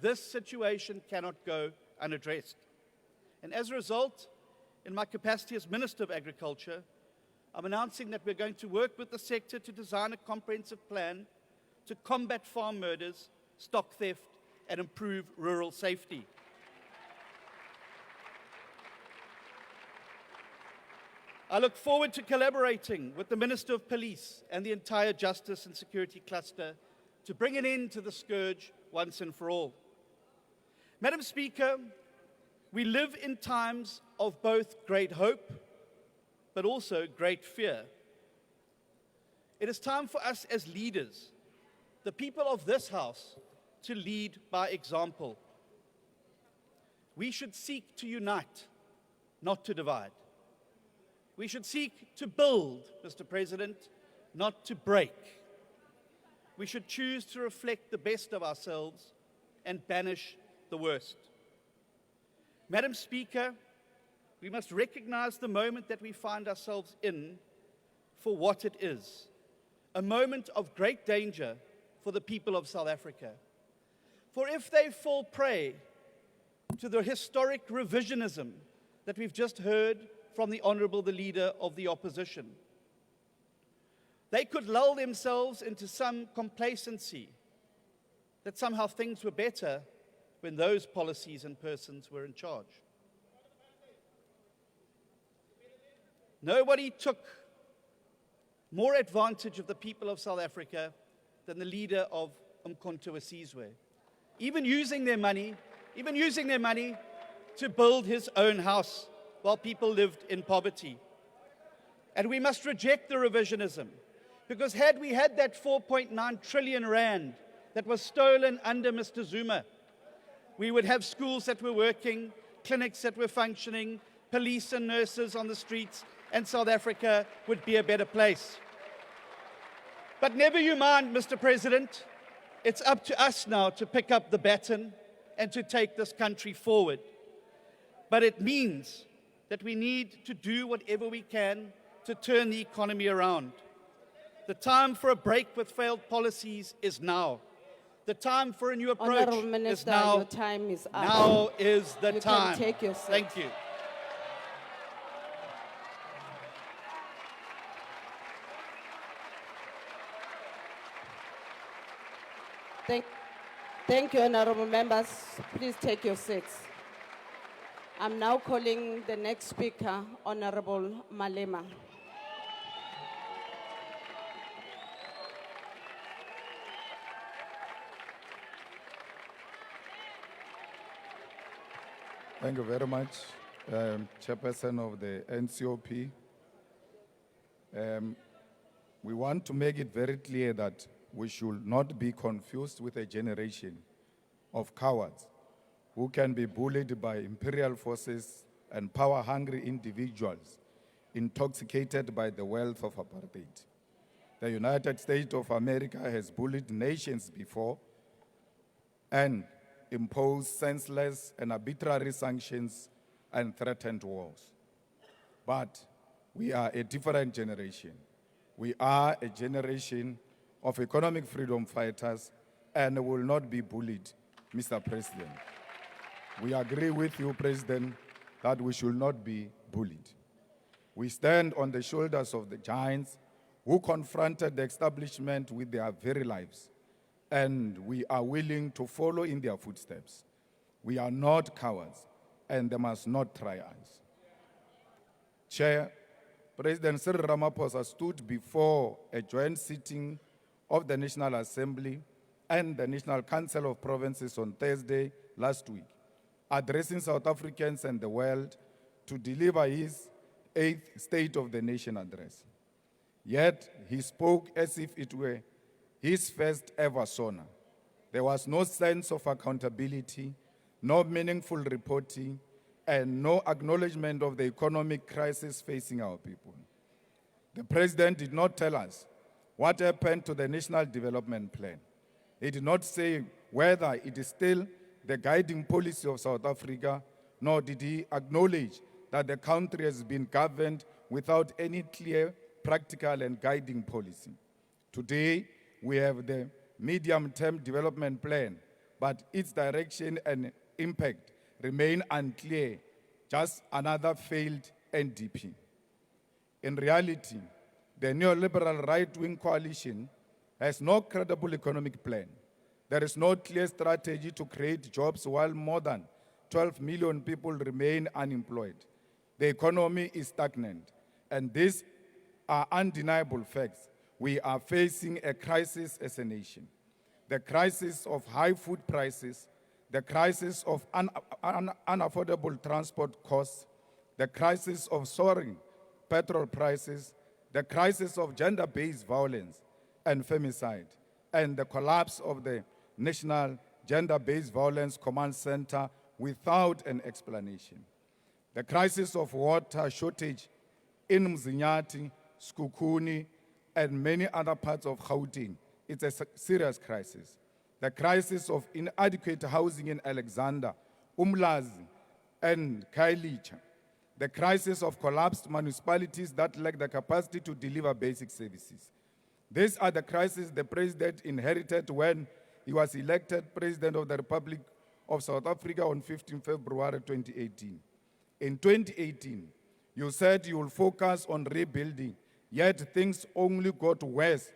Speaker 7: This situation cannot go unaddressed. And as a result, in my capacity as Minister of Agriculture, I'm announcing that we're going to work with the sector to design a comprehensive plan to combat farm murders, stock theft, and improve rural safety. I look forward to collaborating with the Minister of Police and the entire Justice and Security cluster to bring an end to the scourge once and for all. Madam Speaker, we live in times of both great hope, but also great fear. It is time for us as leaders, the people of this House, to lead by example. We should seek to unite, not to divide. We should seek to build, Mr. President, not to break. We should choose to reflect the best of ourselves and banish the worst. Madam Speaker, we must recognize the moment that we find ourselves in for what it is, a moment of great danger for the people of South Africa. For if they fall prey to the historic revisionism that we've just heard from the the leader of the opposition, they could lull themselves into some complacency that somehow things were better when those policies and persons were in charge. Nobody took more advantage of the people of South Africa than the leader of Umkhonto we Sizwe, even using their money to build his own house while people lived in poverty. And we must reject the revisionism, because had we had that 4.9 trillion rand that was stolen under Mr. Zuma, we would have schools that were working, clinics that were functioning, police and nurses on the streets, and South Africa would be a better place. But never you mind, Mr. President, it's up to us now to pick up the baton and to take this country forward. But it means that we need to do whatever we can to turn the economy around. The time for a break with failed policies is now. The time for a new approach
Speaker 1: Honourable
Speaker 7: is
Speaker 1: Minister,
Speaker 7: now.
Speaker 1: your time is up.
Speaker 7: Now is the
Speaker 1: You
Speaker 7: time.
Speaker 1: can take your seat.
Speaker 7: Thank you.
Speaker 1: Thank you, honourable members. Please take your seats. I'm now calling the next speaker, Honourable Malema.
Speaker 9: Thank you very much, Chairperson of the NCOP. We want to make it very clear that we should not be confused with a generation of cowards who can be bullied by imperial forces and power-hungry individuals intoxicated by the wealth of apartheid. The United States of America has bullied nations before and imposed senseless and arbitrary sanctions and threatened wars. But we are a different generation. We are a generation of economic freedom fighters and will not be bullied, Mr. President. We agree with you, President, that we should not be bullied. We stand on the shoulders of the giants who confronted the establishment with their very lives, and we are willing to follow in their footsteps. We are not cowards, and they must not try us. Chair, President Cyril Ramaphosa stood before a joint sitting of the National Assembly and the National Council of Provinces on Thursday last week, addressing South Africans and the world to deliver his 8th State of the Nation address. Yet he spoke as if it were his first ever SONA. There was no sense of accountability, no meaningful reporting, and no acknowledgement of the economic crisis facing our people. The President did not tell us what happened to the National Development Plan. He did not say whether it is still the guiding policy of South Africa, nor did he acknowledge that the country has been governed without any clear, practical, and guiding policy. Today, we have the medium-term development plan, but its direction and impact remain unclear, just another failed NDP. In reality, the neoliberal right-wing coalition has no credible economic plan. There is no clear strategy to create jobs while more than 12 million people remain unemployed. The economy is stagnant, and these are undeniable facts. We are facing a crisis as a nation. The crisis of high food prices, the crisis of unaffordable transport costs, the crisis of soaring petrol prices, the crisis of gender-based violence and femicide, and the collapse of the National Gender-Based Violence Command Center without an explanation. The crisis of water shortage in Mzinyati, Skukuni, and many other parts of Gauteng, it's a serious crisis. The crisis of inadequate housing in Alexander, Umlazi, and Kailicha. The crisis of collapsed municipalities that lack the capacity to deliver basic services. These are the crises the president inherited when he was elected President of the Republic of South Africa on 15 February 2018. In 2018, you said you will focus on rebuilding, yet things only got worse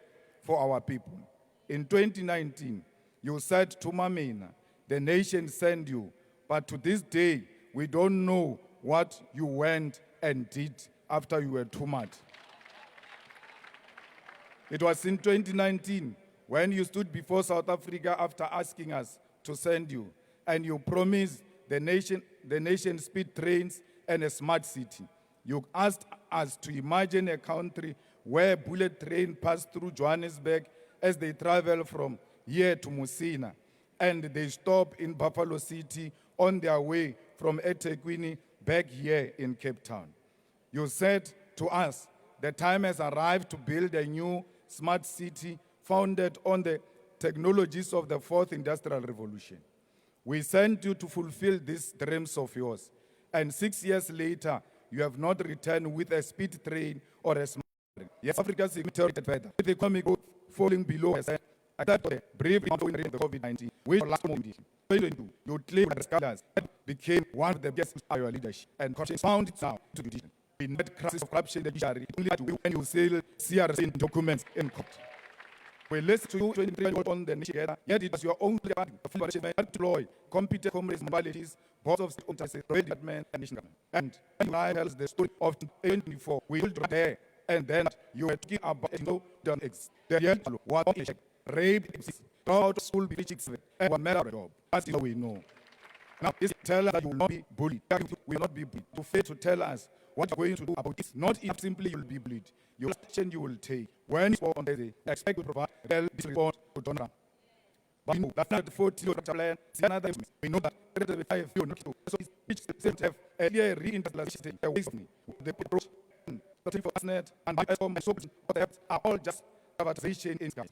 Speaker 9: for our people. In 2019, you said to Mamina, the nation sent you, but to this day, we don't know what you went and did after you were too much. It was in 2019 when you stood before South Africa after asking us to send you, and you promised the nation speed trains and a smart city. You asked us to imagine a country where bullet trains pass through Johannesburg as they travel from here to Musina, and they stop in Buffalo City on their way from eThekwini back here in Cape Town. You said to us, the time has arrived to build a new smart city founded on the technologies of the fourth industrial revolution. We sent you to fulfill these dreams of yours. And 6 years later, you have not returned with a speed train or a smart train. Yes, Africa's significantly better. With the economic growth falling below a cent, I thought the brave in the COVID-19, which last moment, 2022, you claimed the scholars became one of the biggest of your leadership and found it now to the decision. We net crisis of corruption in the judiciary, only when you sell CRC documents in court. We listened to you 23 on the nation together, yet it was your own department that deploy competent communist modalities, boards of state, department, and national government. And I tells the story of 2024. We will right there, and then you were talking about don't exist. The real what rape, out of school, and one matter of job. As you know, we know. Now, this tell us that you will not be bullied. You will not be bullied. You fail to tell us what you're going to do about this. Not if simply you'll be bullied. Your action you will take. When you on Thursday, expect to provide a response to Donald Trump. But we know that's not the 40-year plan. Another we know that so each state have a clear reinterpretation away from the approach, the for Asnet and the are all just privatization in sky.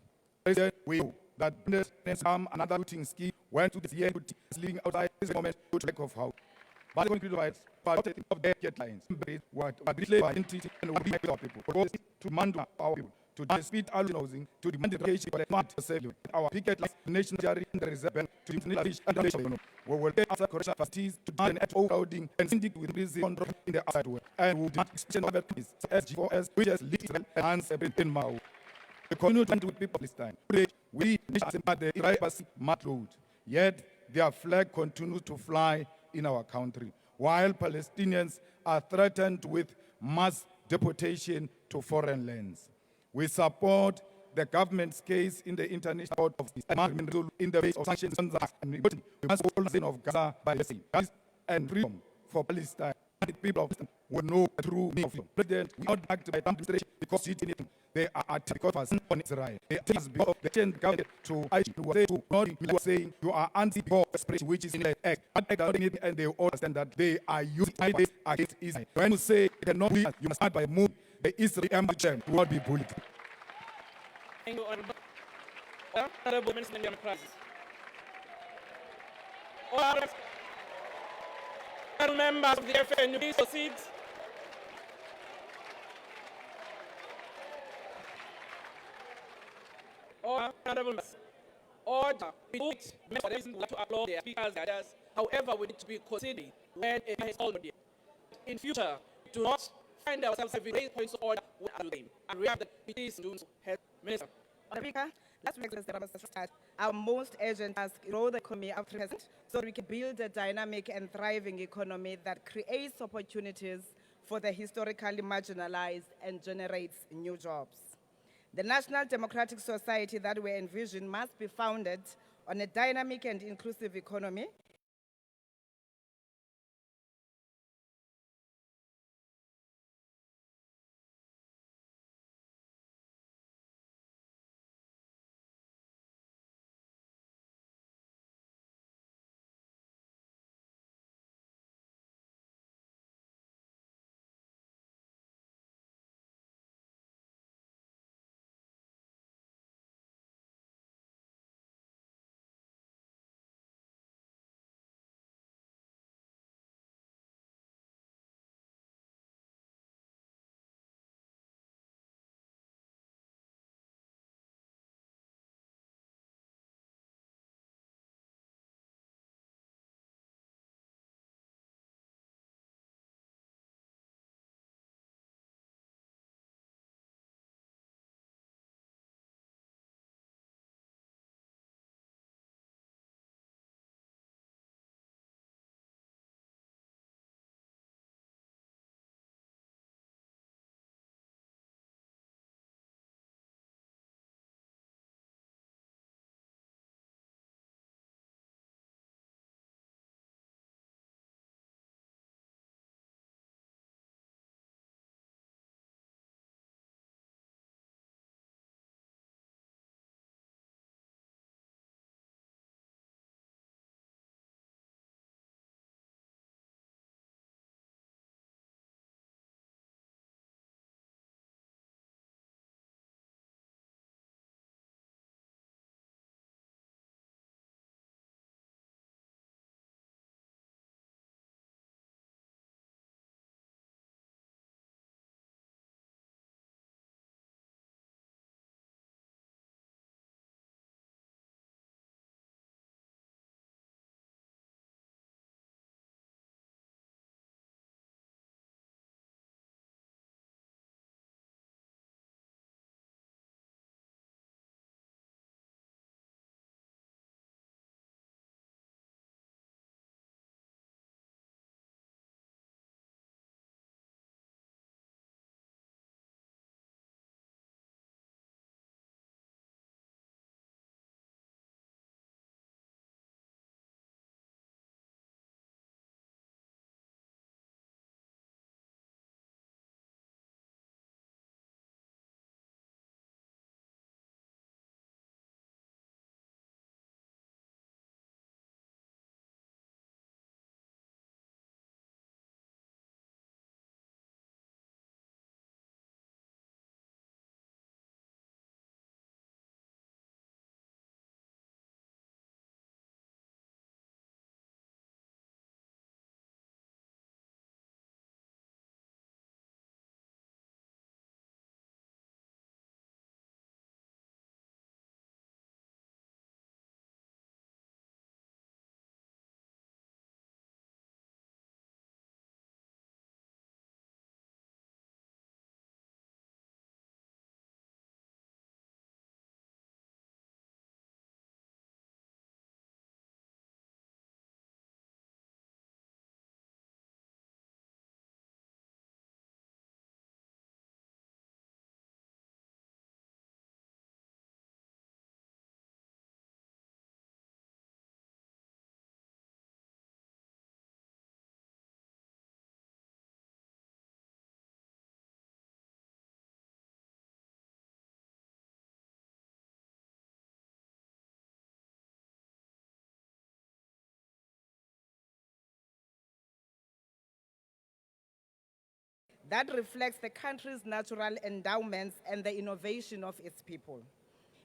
Speaker 9: We know that business another looting scheme went to the year living outside this moment to lack of house. But the concrete rights of their guidelines what declared by entity and what we make our people to demand our people to speed out housing to demand the education for the smart selling our picket lines national jury and the reserve to the and nation. We will take after correction facilities to demand at overcrowding and syndic with busy control in the outside world and will demand extension of companies SG4S which has leaked and hands in Mao. We continue to with people this time. We at the Iraqi mat road, yet their flag continues to fly in our country, while Palestinians are threatened with mass deportation to foreign lands. We support the government's case in the International Court of Justice in the face of sanctions and we must hold of Gaza by the sea and freedom for Palestine. And the people of Palestine will know the true meaning of freedom. President, we are not backed by administration because they are attacking us on Israel. They are because of the change government to not saying you are anti-war expression which is in the act. And they all understand that they are using it against Israel. When you say you cannot be, you must start by moving the Israeli embassy will not be bullied.
Speaker 10: Thank you, Honorable Minister of Enterprises. All members of the FNU, please proceed. All honorable members. Order. We do it. For them to applaud their speakers, their ideas. However, we need to be considered when a man is already. In future, do not find ourselves having raised points of order when at the and we have the PTs doing so. Minister.
Speaker 1: Honourable Speaker, last week, our most urgent task is to grow the economy up to present so that we can build a dynamic and thriving economy that creates opportunities for the historically marginalized and generates new jobs. The national democratic society that we envision must be founded on a dynamic and inclusive economy that reflects the country's natural endowments and the innovation of its people.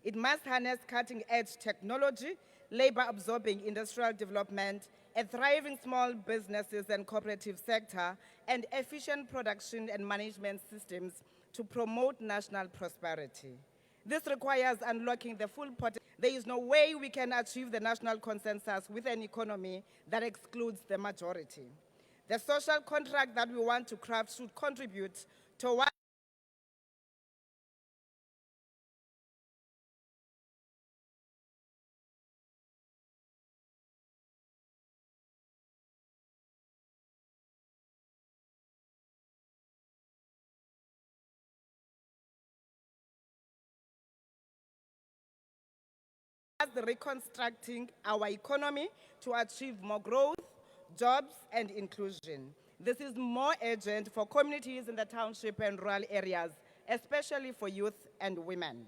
Speaker 1: It must harness cutting-edge technology, labor-absorbing industrial development, a thriving small businesses and cooperative sector, and efficient production and management systems to promote national prosperity. This requires unlocking the full potential. There is no way we can achieve the national consensus with an economy that excludes the majority. The social contract that we want to craft should contribute towards reconstructing our economy to achieve more growth, jobs, and inclusion. This is more urgent for communities in the township and rural areas, especially for youth and women.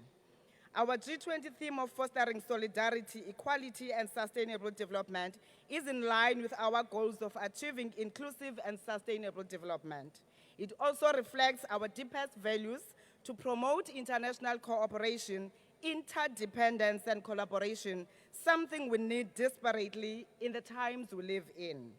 Speaker 1: Our G20 theme of fostering solidarity, equality, and sustainable development is in line with our goals of achieving inclusive and sustainable development. It also reflects our deepest values to promote international cooperation, interdependence, and collaboration, something we need desperately in the times we live in.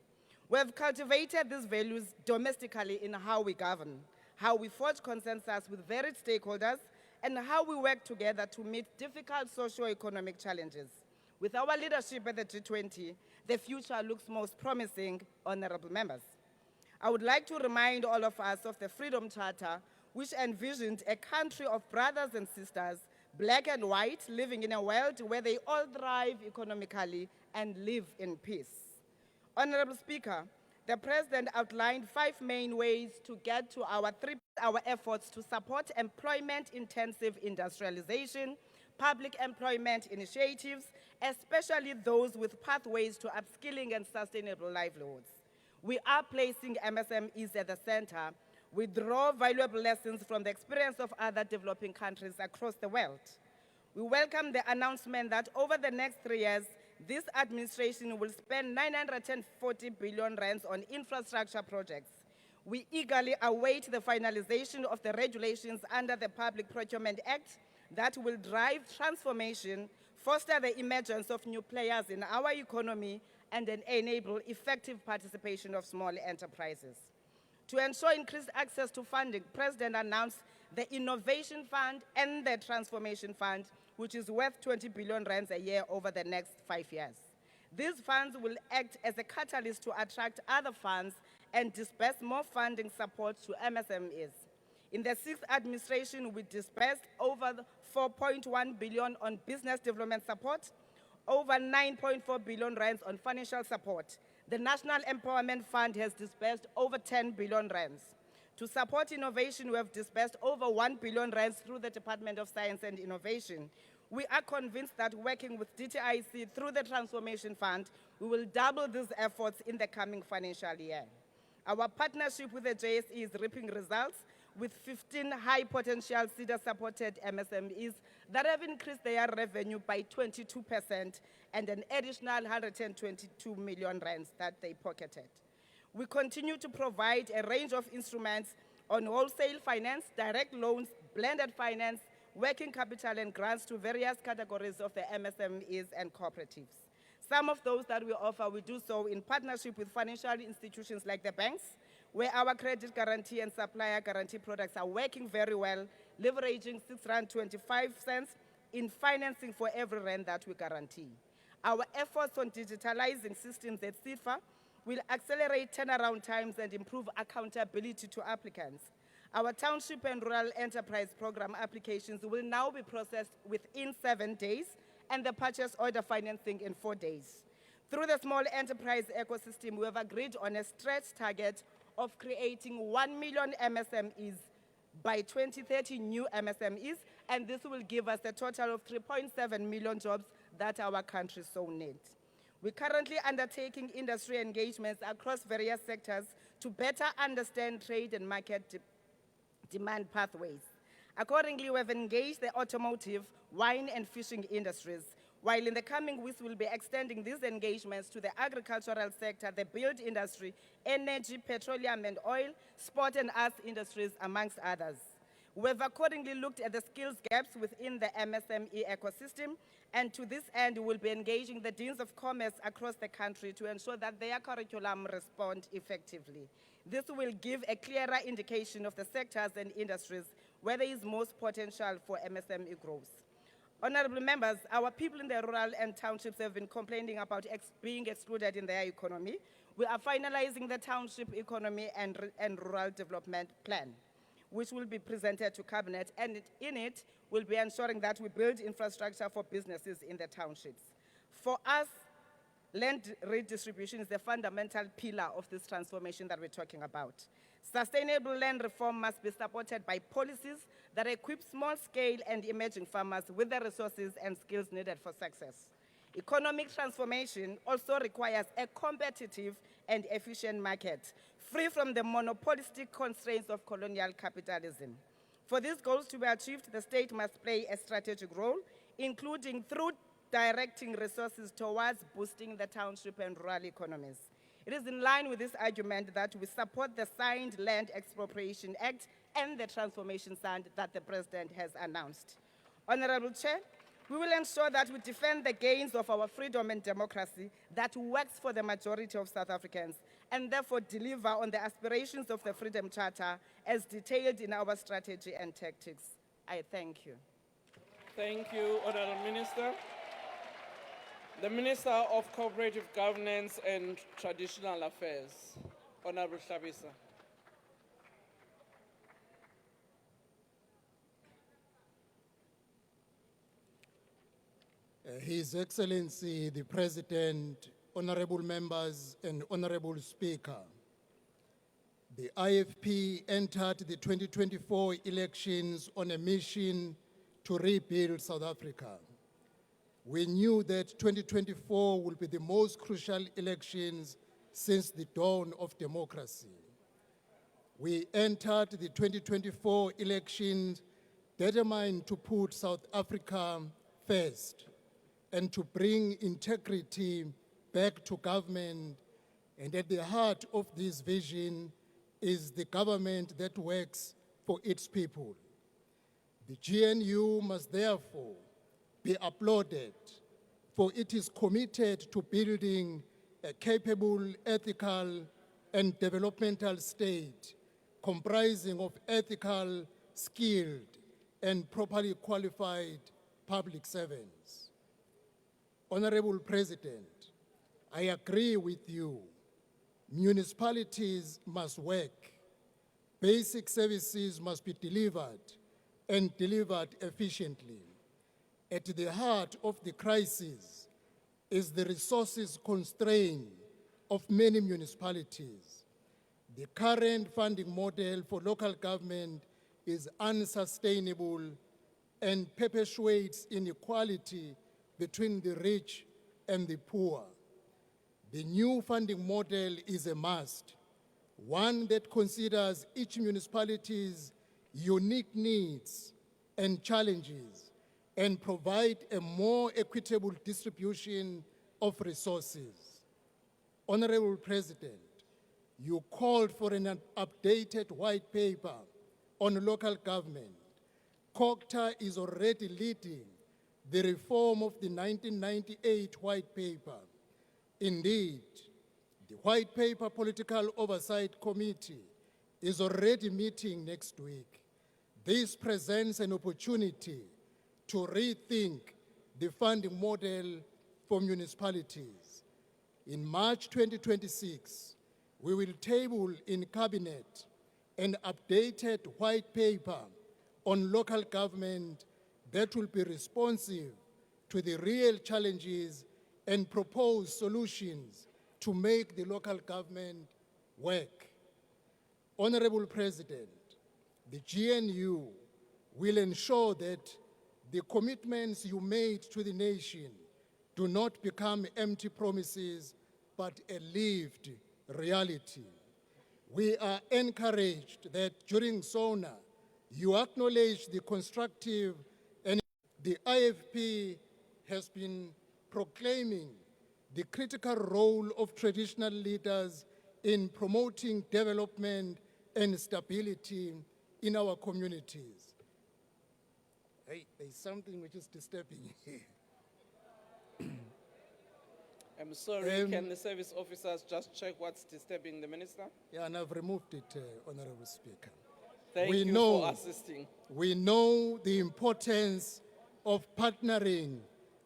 Speaker 1: We have cultivated these values domestically in how we govern, how we forge consensus with varied stakeholders, and how we work together to meet difficult socio-economic challenges. With our leadership at the G20, the future looks most promising, honorable members. I would like to remind all of us of the Freedom Charter, which envisioned a country of brothers and sisters, black and white, living in a world where they all thrive economically and live in peace. Honorable Speaker, the President outlined 5 main ways to get to our efforts to support employment-intensive industrialization, public employment initiatives, especially those with pathways to upskilling and sustainable livelihoods. We are placing MSMEs at the center. We draw valuable lessons from the experience of other developing countries across the world. We welcome the announcement that over the next 3 years, this administration will spend 940 billion rands on infrastructure projects. We eagerly await the finalization of the regulations under the Public Procurement Act that will drive transformation, foster the emergence of new players in our economy, and enable effective participation of small enterprises. To ensure increased access to funding, the President announced the Innovation Fund and the Transformation Fund, which is worth 20 billion rands a year over the next 5 years. These funds will act as a catalyst to attract other funds and disperse more funding support to MSMEs. In the 6th administration, we dispersed over 4.1 billion on business development support, over 9.4 billion rands on financial support. The National Empowerment Fund has dispersed over 10 billion rands. To support innovation, we have dispersed over 1 billion rands through the Department of Science and Innovation. We are convinced that working with DTIC through the Transformation Fund, we will double these efforts in the coming financial year. Our partnership with the JSE is reaping results with 15 high-potential CEDA-supported MSMEs that have increased their revenue by 22% and an additional 122 million rands that they pocketed. We continue to provide a range of instruments on wholesale finance, direct loans, blended finance, working capital, and grants to various categories of the MSMEs and cooperatives. Some of those that we offer, we do so in partnership with financial institutions like the banks, where our credit guarantee and supplier guarantee products are working very well, leveraging R6.25 in financing for every rand that we guarantee. Our efforts on digitalizing systems at CIFA will accelerate turnaround times and improve accountability to applicants. Our township and rural enterprise program applications will now be processed within 7 days and the purchase order financing in 4 days. Through the small enterprise ecosystem, we have agreed on a stretch target of creating 1 million MSMEs by 2030, new MSMEs, and this will give us a total of 3.7 million jobs that our country so needs. We're currently undertaking industry engagements across various sectors to better understand trade and market demand pathways. Accordingly, we have engaged the automotive, wine, and fishing industries, while in the coming weeks we'll be extending these engagements to the agricultural sector, the build industry, energy, petroleum and oil, sport and arts industries, amongst others. We have accordingly looked at the skills gaps within the MSME ecosystem, and to this end, we'll be engaging the deans of commerce across the country to ensure that their curriculum respond effectively. This will give a clearer indication of the sectors and industries
Speaker 11: where there is most potential for MSME growth. Honorable members, our people in the rural and townships have been complaining about being excluded in their economy. We are finalizing the township economy and rural development plan, which will be presented to Cabinet, and in it, we'll be ensuring that we build infrastructure for businesses in the townships. For us, land redistribution is the fundamental pillar of this transformation that we're talking about. Sustainable land reform must be supported by policies that equip small-scale and emerging farmers with the resources and skills needed for success. Economic transformation also requires a competitive and efficient market, free from the monopolistic constraints of colonial capitalism. For these goals to be achieved, the state must play a strategic role, including through directing resources towards boosting the township and rural economies. It is in line with this argument that we support the signed Land Expropriation Act and the Transformation Fund that the President has announced. Honorable Chair, we will ensure that we defend the gains of our freedom and democracy that works for the majority of South Africans, and therefore deliver on the aspirations of the Freedom Charter as detailed in our strategy and tactics. I thank you.
Speaker 10: Thank you, Honorable Minister. The Minister of Cooperative Governance and Traditional Affairs, Honorable Shabisa.
Speaker 12: His Excellency, the President, honorable members and honorable Speaker, the IFP entered the 2024 elections on a mission to rebuild South Africa. We knew that 2024 will be the most crucial elections since the dawn of democracy. We entered the 2024 elections determined to put South Africa first and to bring integrity back to government. And at the heart of this vision is the government that works for its people. The GNU must therefore be applauded, for it is committed to building a capable, ethical, and developmental state comprising of ethical, skilled, and properly qualified public servants. Honorable President, I agree with you. Municipalities must work. Basic services must be delivered and delivered efficiently. At the heart of the crisis is the resources constraint of many municipalities. The current funding model for local government is unsustainable and perpetuates inequality between the rich and the poor. The new funding model is a must, one that considers each municipality's unique needs and challenges and provide a more equitable distribution of resources. Honorable President, you called for an updated white paper on local government. COGTA is already leading the reform of the 1998 white paper. Indeed, the White Paper Political Oversight Committee is already meeting next week. This presents an opportunity to rethink the funding model for municipalities. In March 2026, we will table in Cabinet an updated white paper on local government that will be responsive to the real challenges and propose solutions to make the local government work. Honorable President, the GNU will ensure that the commitments you made to the nation do not become empty promises, but a lived reality. We are encouraged that during SONA, you acknowledge the constructive and the IFP has been proclaiming the critical role of traditional leaders in promoting development and stability in our communities. Hey, there's something which is disturbing here.
Speaker 10: I'm sorry, can the service officers just check what's disturbing the minister?
Speaker 12: Yeah, and I've removed it, Honorable Speaker.
Speaker 10: Thank
Speaker 12: We
Speaker 10: you
Speaker 12: know-
Speaker 10: for assisting.
Speaker 12: We know the importance of partnering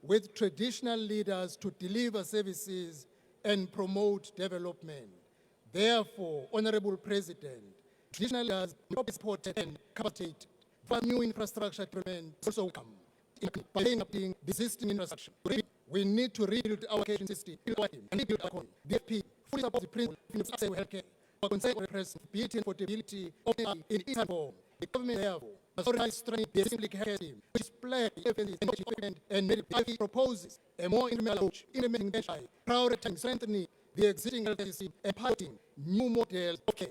Speaker 12: with traditional leaders to deliver services and promote development. Therefore, Honorable President, traditional leaders must be supported and capacitated for new infrastructure development also come by updating the existing infrastructure. We need to rebuild our education system and rebuild our economy. DFP fully supports the principle of access to healthcare for concern for repressibility and portability of AI in its form. The government, therefore, must already strengthen the existing healthcare system, which is pledged equipment and medical. IP proposes a more instrumental approach, implementing benchmark, prioritizing strengthening the existing healthcare system, and piloting new models of care.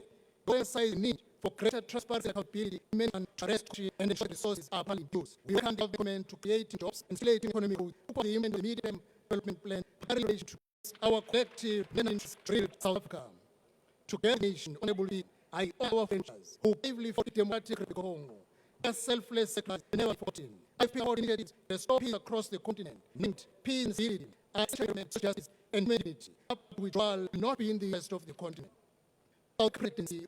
Speaker 12: Coincide the need for greater transparency and accountability, and arrest and ensure resources are properly used. We welcome the government to create jobs and stimulating economic growth, support the medium development plan, particularly to our collective interest to build South Africa. Together, nation, honorably, I owe our ventures who bravely fought the democratic Congo. Their selfless sacrifice never forgotten. I've been initiatives to restore peace across the continent, linked peace and stability, justice and humanity. Withdrawal will not be in the interest of the continent. Our presidency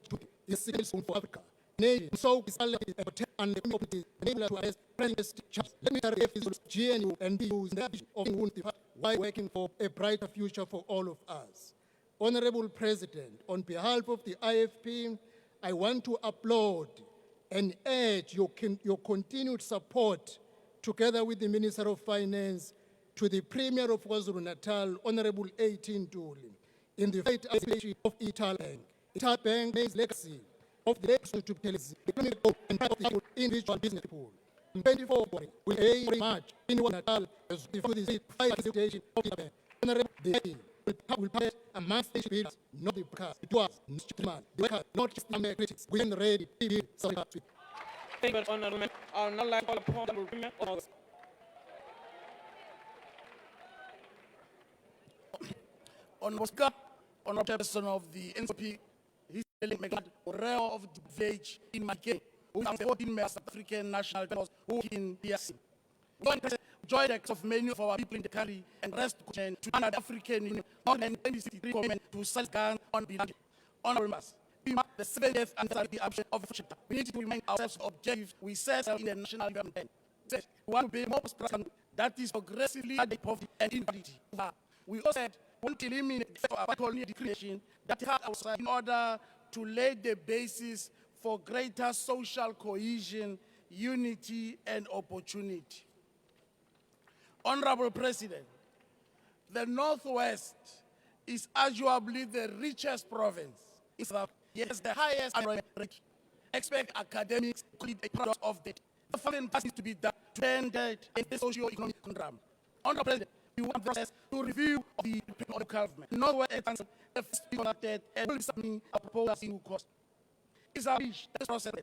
Speaker 12: is signal for Africa. Nation, so is and the community enable us to address present challenges. Let me tell GNU and BUs in the vision of while working for a brighter future for all of us. Honorable President, on behalf of the IFP, I want to applaud and urge your continued support, together with the Minister of Finance, to the Premier of KwaZulu-Natal, Honorable A.T. Ntuli, in the fight of Ital Bank. Ital Bank makes legacy of the legacy to economic growth and private people, individual business people. In 24 we very much in KwaZulu-Natal as before the situation of Ital Bank. Honorable the will pass amongst the bills, not the broadcast. It was not the workers, not just the critics. We are ready to be sorry.
Speaker 10: Thank you, Honorable Member. I would now like to call upon the Honorable Member.
Speaker 13: Honorable Speaker, Honorable Chairperson of the NCP, his Megad Oreo of the village in Makeni, who is the 14 members of African national peoples who in PRC. Joy the of many of our people in the country and rest to honor the African Union, not an 2063 comment to sell guns on behalf. Honorable members, we mark the 70th anniversary of the chapter. We need to remind ourselves of objectives we set in the national development. We want to be more prosperous, that is progressively the poverty and inequality. We also said we want to eliminate the effect of colonial creation that had outside in order to lay the basis for greater social cohesion, unity, and opportunity. Honorable President, the Northwest is arguably the richest province. It's the highest unemployment rate. Expect academics to be a product of that. The following needs to be done to end that in the socio-economic conundrum. Honorable President, we want the process to review the government. Northwest advanced the first conducted and will be submitting a proposal in due course. It's our wish that this process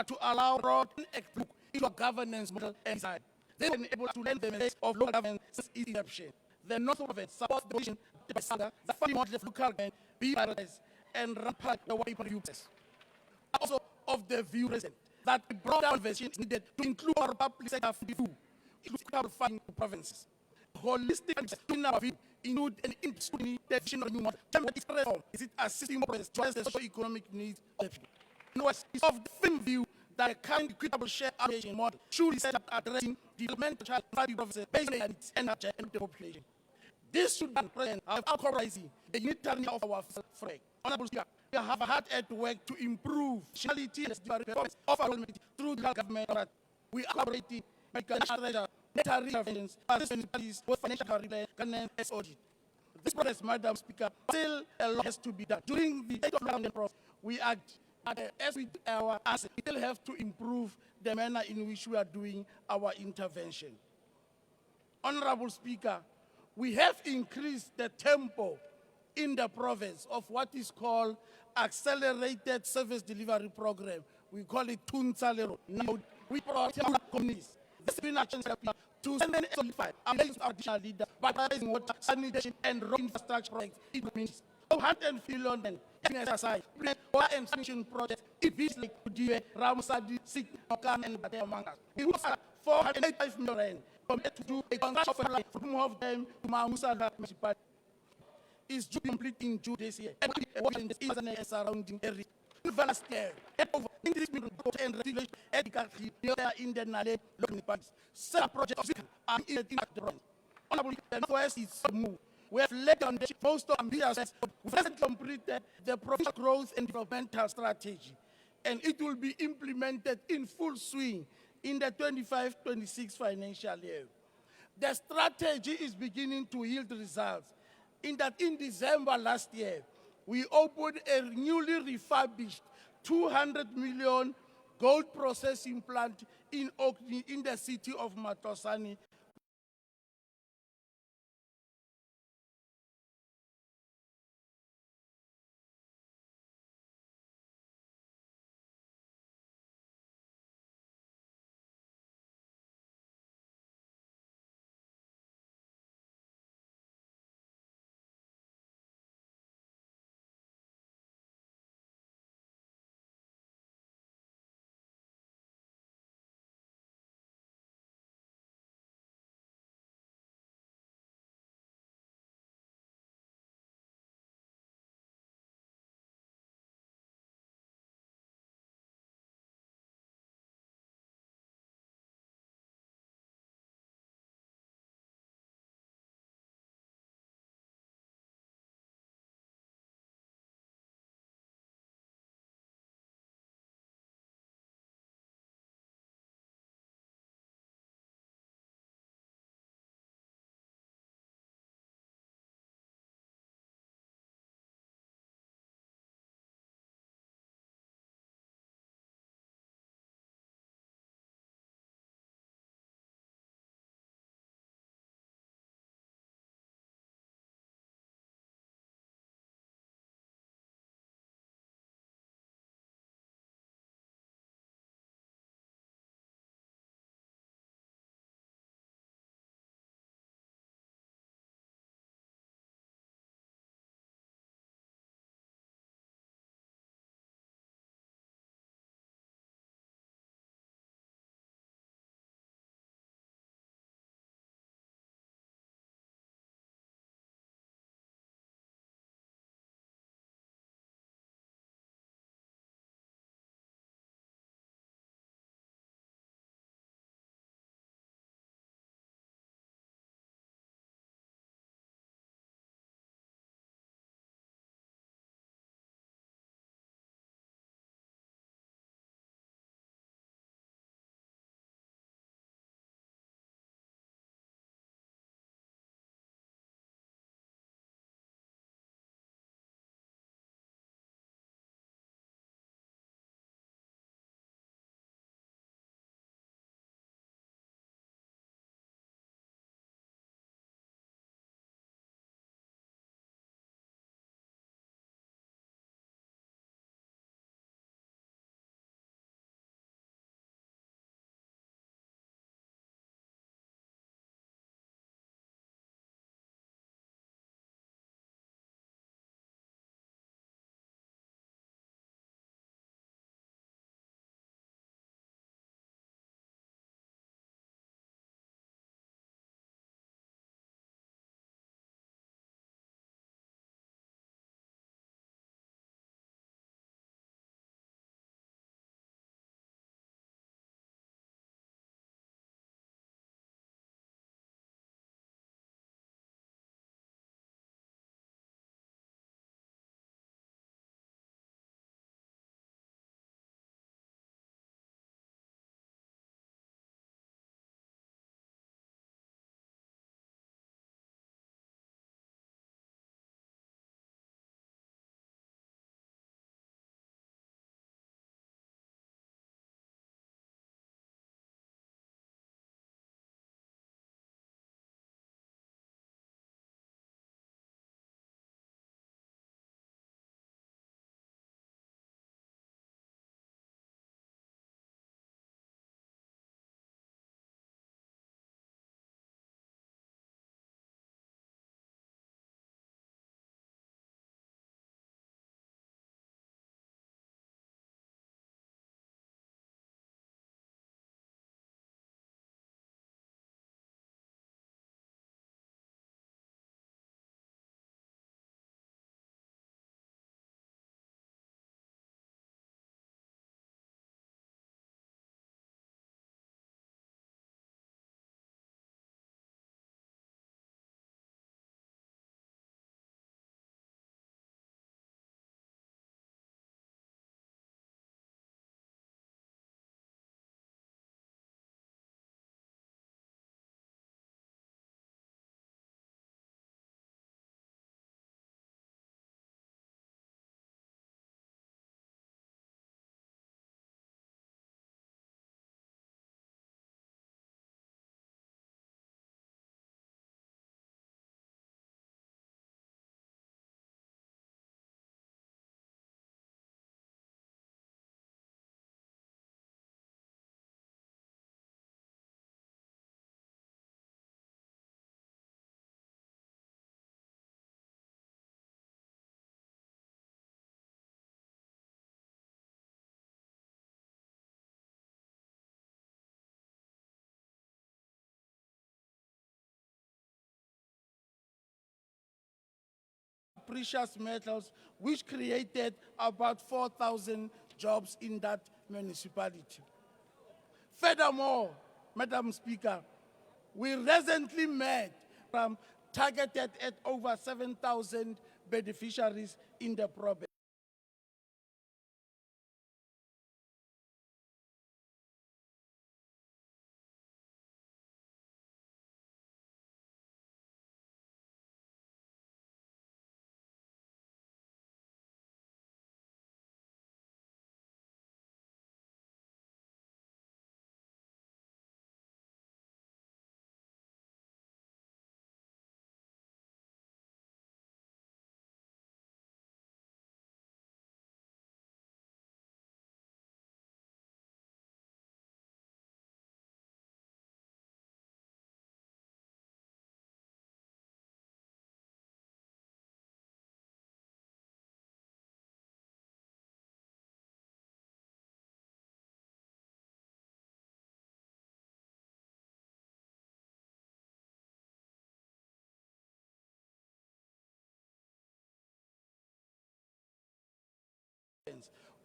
Speaker 13: to allow broad look into a governance model and design. They were able to lend the message of local government since its inception. The Northwest supports the position by Sanga, the funding model of local government be prioritized and rampant the way people use. Also of the view present that the broader investigation is needed to include our public sector view, including funding provinces. Holistic in our view include an including definition of new model. What is reform? Is it assisting more progress to address the socio-economic needs of the people? No, it's of the film view that a kind equitable share allocation model should be set up addressing developmental child provinces based on its energy and the population. This should be present incorporating the unitary of our flag. Honorable Speaker, we have hard at work to improve quality and performance of our government through the government. We are collaborating with the national treasure, military interventions, assistance parties, both financial governance and audit. This process, Madam Speaker, still a lot has to be done. During the state of the process, we act as with our assets, we still have to improve the manner in which we are doing our intervention. Honorable Speaker, we have increased the tempo in the province of what is called Accelerated Service Delivery Program. We call it Tunsalero. Now, we brought our communities. This has been action to solidify our additional leaders by raising water, sanitation, and road infrastructure projects in the communities. 150 London, aside, water and sanitation projects, it is like Kudiwe, Ramusadi, Sik, Okan, and Batemangas. It was 485 million compared to do a contract from one of them to Mamusa municipality. Is due complete in June this year. And surrounding area. Last year, over in this meeting, and regulation ethical in the Nale local parties. Several projects of speaker are in the drawing. Honorable, the Northwest is move. We have laid on the most ambitious steps. We've recently completed the provincial growth and developmental strategy, and it will be implemented in full swing in the 25-26 financial year. The strategy is beginning to yield results. In that, in December last year, we opened a newly refurbished 200 million gold processing plant in Orkney, in the city of Matosani, about precious metals, which created about 4,000 jobs in that municipality. Furthermore, Madam Speaker, we recently met targeted at over 7,000 beneficiaries in the province.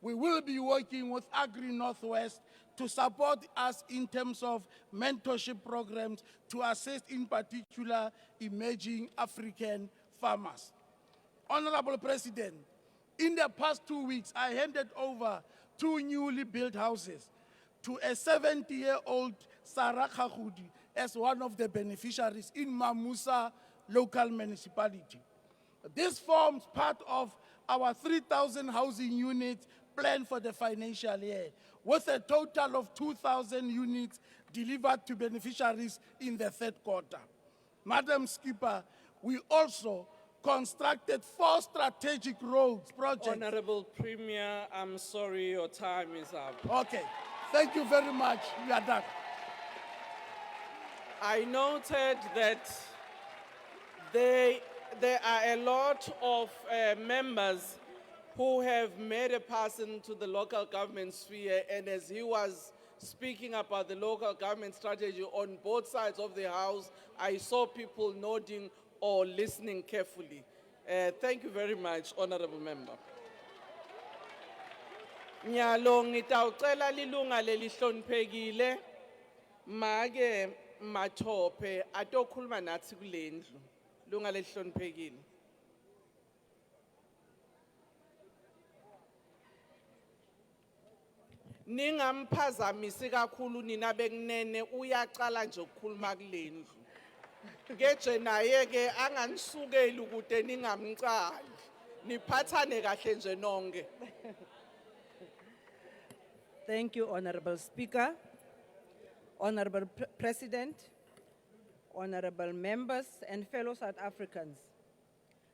Speaker 13: We will be working with Agri Northwest to support us in terms of mentorship programs to assist in particular emerging African farmers. Honorable President, in the past 2 weeks, I handed over 2 newly built houses to a 70-year-old Sarah Khahudi as one of the beneficiaries in Mamusa local municipality. This forms part of our 3,000 housing units plan for the financial year, with a total of 2,000 units delivered to beneficiaries in the third quarter. Madam Speaker, we also constructed 4 strategic roads projects.
Speaker 10: Honorable Premier, I'm sorry, your time is up.
Speaker 13: Okay, thank you very much. We are done.
Speaker 10: I noted that there are a lot of members who have made a pass into the local government sphere, and as he was speaking about the local government strategy on both sides of the House, I saw people nodding or listening carefully. Thank you very much, Honorable Member. Nyalo ngitawucela lilunga lelihloniphekile make Mathope atokhuluma nathi kulendlu lunga lelihloniphekile. Ningamphazamisi kakhulu nina bekunene uyaqala nje ukukhuluma kulendlu. Ngeje naye ke anganisukeli ukude ningamcali. Niphathane kahle nje nonke.
Speaker 11: Thank you, Honorable Speaker, Honorable President, honorable members and fellow South Africans.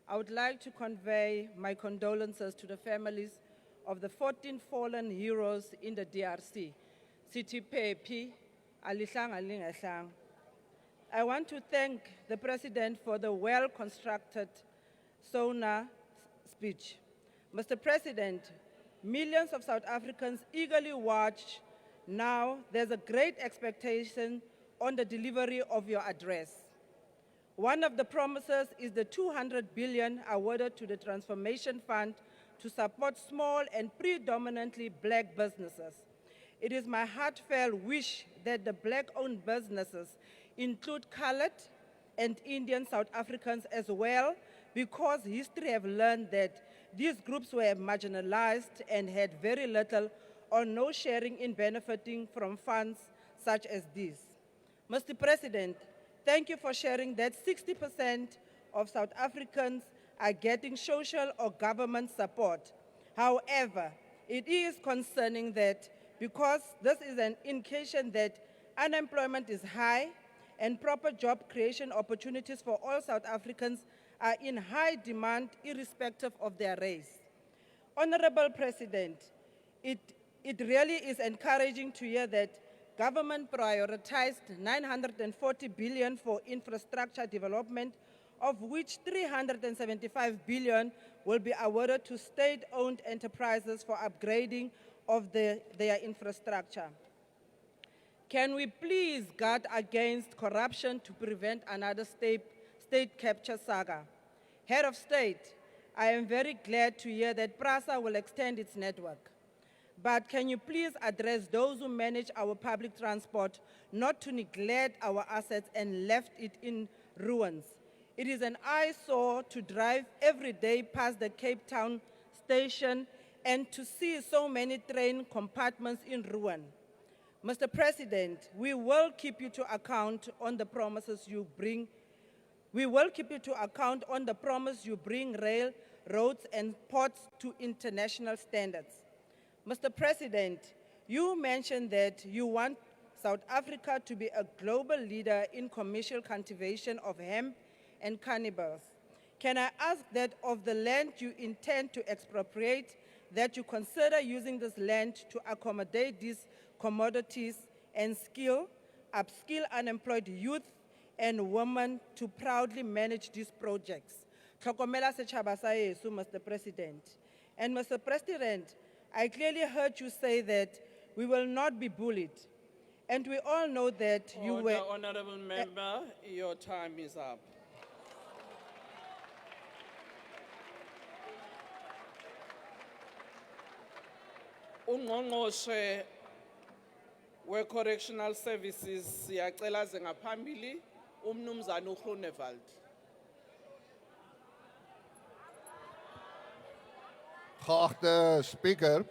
Speaker 11: I would like to convey my condolences to the families of the 14 fallen heroes in the DRC. Sithi Phephi, alihlanga lingahlanga. I want to thank the President for the well-constructed SONA speech. Mr. President, millions of South Africans eagerly watch. Now there's a great expectation on the delivery of your address. One of the promises is the 200 billion awarded to the Transformation Fund to support small and predominantly black businesses. It is my heartfelt wish that the black-owned businesses include colored and Indian South Africans as well, because history have learned that these groups were marginalized and had very little or no sharing in benefiting from funds such as these. Mr. President, thank you for sharing that 60% of South Africans are getting social or government support. However, it is concerning that because this is an indication that unemployment is high and proper job creation opportunities for all South Africans are in high demand irrespective of their race. Honorable President, it really is encouraging to hear that government prioritized 940 billion for infrastructure development, of which 375 billion will be awarded to state-owned enterprises for upgrading of their infrastructure. Can we please guard against corruption to prevent another state capture saga? Head of State, I am very glad to hear that PRASA will extend its network. But can you please address those who manage our public transport not to neglect our assets and left it in ruins? It is an eyesore to drive every day past the Cape Town station and to see so many train compartments in ruin. Mr. President, we will keep you to account on the promises you bring. We will keep you to account on the promise you bring rail, roads, and ports to international standards. Mr. President, you mentioned that you want South Africa to be a global leader in commercial cultivation of hemp and cannabis. Can I ask that of the land you intend to expropriate, that you consider using this land to accommodate these commodities and upskill unemployed youth and women to proudly manage these projects? Tlhokomela setjhaba sa heso, Mr. President. And Mr. President, I clearly heard you say that we will not be bullied. And we all know that you were...
Speaker 10: Honorable member, your time is up. Ungqongqoshe we-Correctional Services siyacela ze ngaphambili umnumzana uGroenewald.
Speaker 14: Geachte Speaker,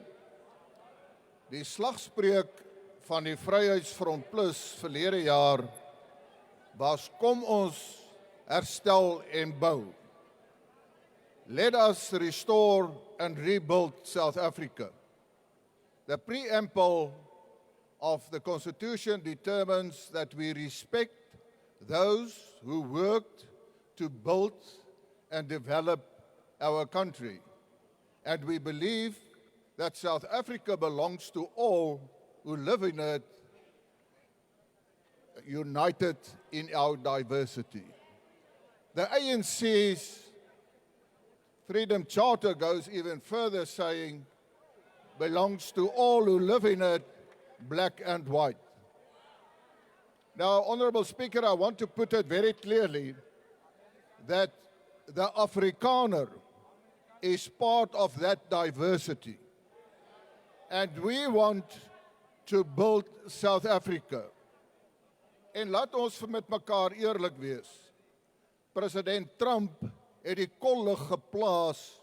Speaker 14: die slagspreuk van die Vryheidsfront Plus verlede jaar was kom ons herstel en bou. Let us restore and rebuild South Africa. The preamble of the Constitution determines that we respect those who worked to build and develop our country. And we believe that South Africa belongs to all who live in it, united in our diversity. The ANC's Freedom Charter goes even further, saying, belongs to all who live in it, black and white. Now, Honourable Speaker, I want to put it very clearly that the Afrikaner is part of that diversity. And we want to build South Africa. En laat ons met mekaar eerlik wees. President Trump het die kolle geplaas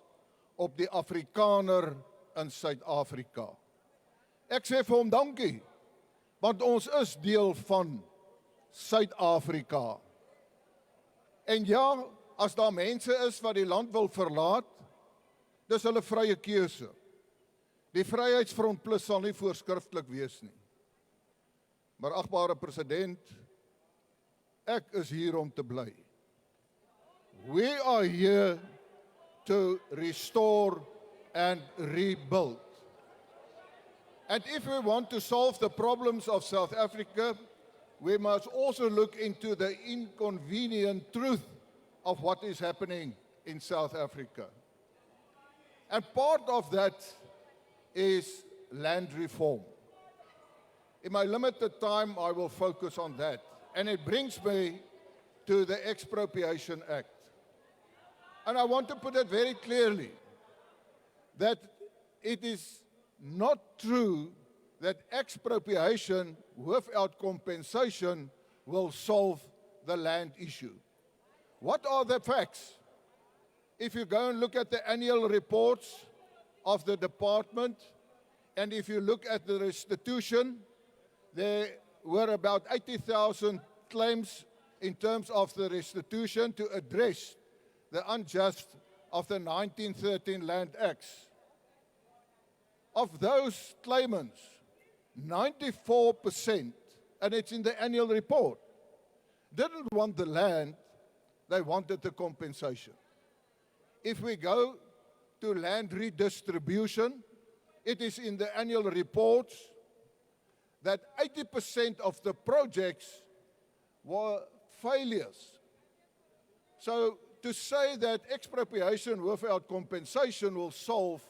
Speaker 14: op die Afrikaner in Suid-Afrika. Ek sê vir hom dankie, want ons is deel van Suid-Afrika. En ja, as daar mense is wat die land wil verlaat, dis hulle vrye keuse. Die Vryheidsfront Plus sal nie voorskriftelik wees nie. Maar agbare president, ek is hier om te bly. We are here to restore and rebuild. And if we want to solve the problems of South Africa, we must also look into the inconvenient truth of what is happening in South Africa. And part of that is land reform. In my limited time, I will focus on that. And it brings me to the Expropriation Act. And I want to put it very clearly that it is not true that expropriation without compensation will solve the land issue. What are the facts? If you go and look at the annual reports of the department, and if you look at the restitution, there were about 80,000 claims in terms of the restitution to address the unjust of the 1913 Land Acts. Of those claimants, 94%, and it's in the annual report, didn't want the land, they wanted the compensation. If we go to land redistribution, it is in the annual reports that 80% of the projects were failures. So to say that expropriation without compensation will solve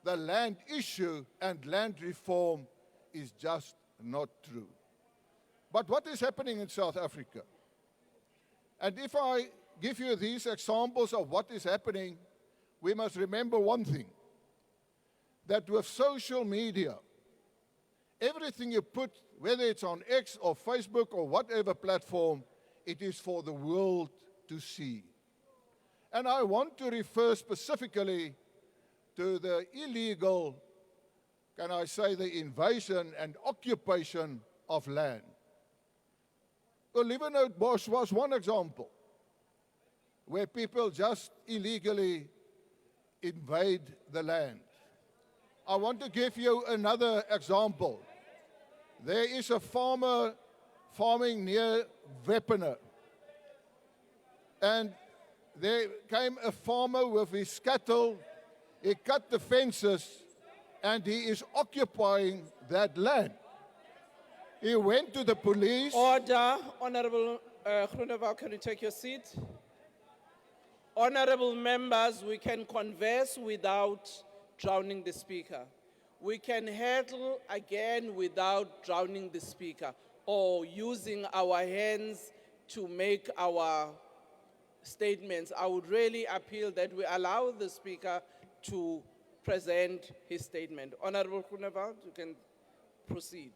Speaker 14: the land issue and land reform is just not true. But what is happening in South Africa? And if I give you these examples of what is happening, we must remember one thing, that with social media, everything you put, whether it's on X or Facebook or whatever platform, it is for the world to see. And I want to refer specifically to the illegal, can I say, the invasion and occupation of land. Olivenhoutbosch was one example, where people just illegally invade the land. I want to give you another example. There is a farmer farming near Wepener. And there came a farmer with his cattle. He cut the fences and he is occupying that land. He went to the police.
Speaker 10: Order, Honorable Groenewald, can you take your seat? Honorable members, we can converse without drowning the speaker. We can hurtle again without drowning the speaker or using our hands to make our statements. I would really appeal that we allow the speaker to present his statement. Honorable Groenewald, you can proceed.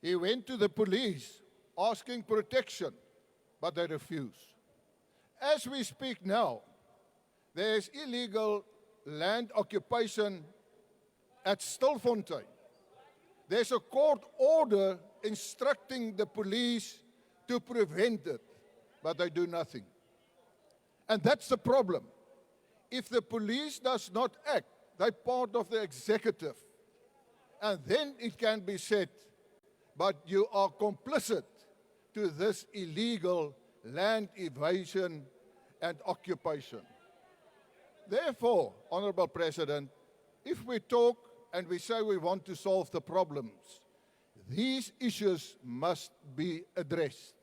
Speaker 14: He went to the police asking protection, but they refused. As we speak now, there is illegal land occupation at Stilfontein. There's a court order instructing the police to prevent it, but they do nothing. And that's the problem. If the police does not act, they're part of the executive. And then it can be said, but you are complicit to this illegal land evasion and occupation. Therefore, Honorable President, if we talk and we say we want to solve the problems, these issues must be addressed.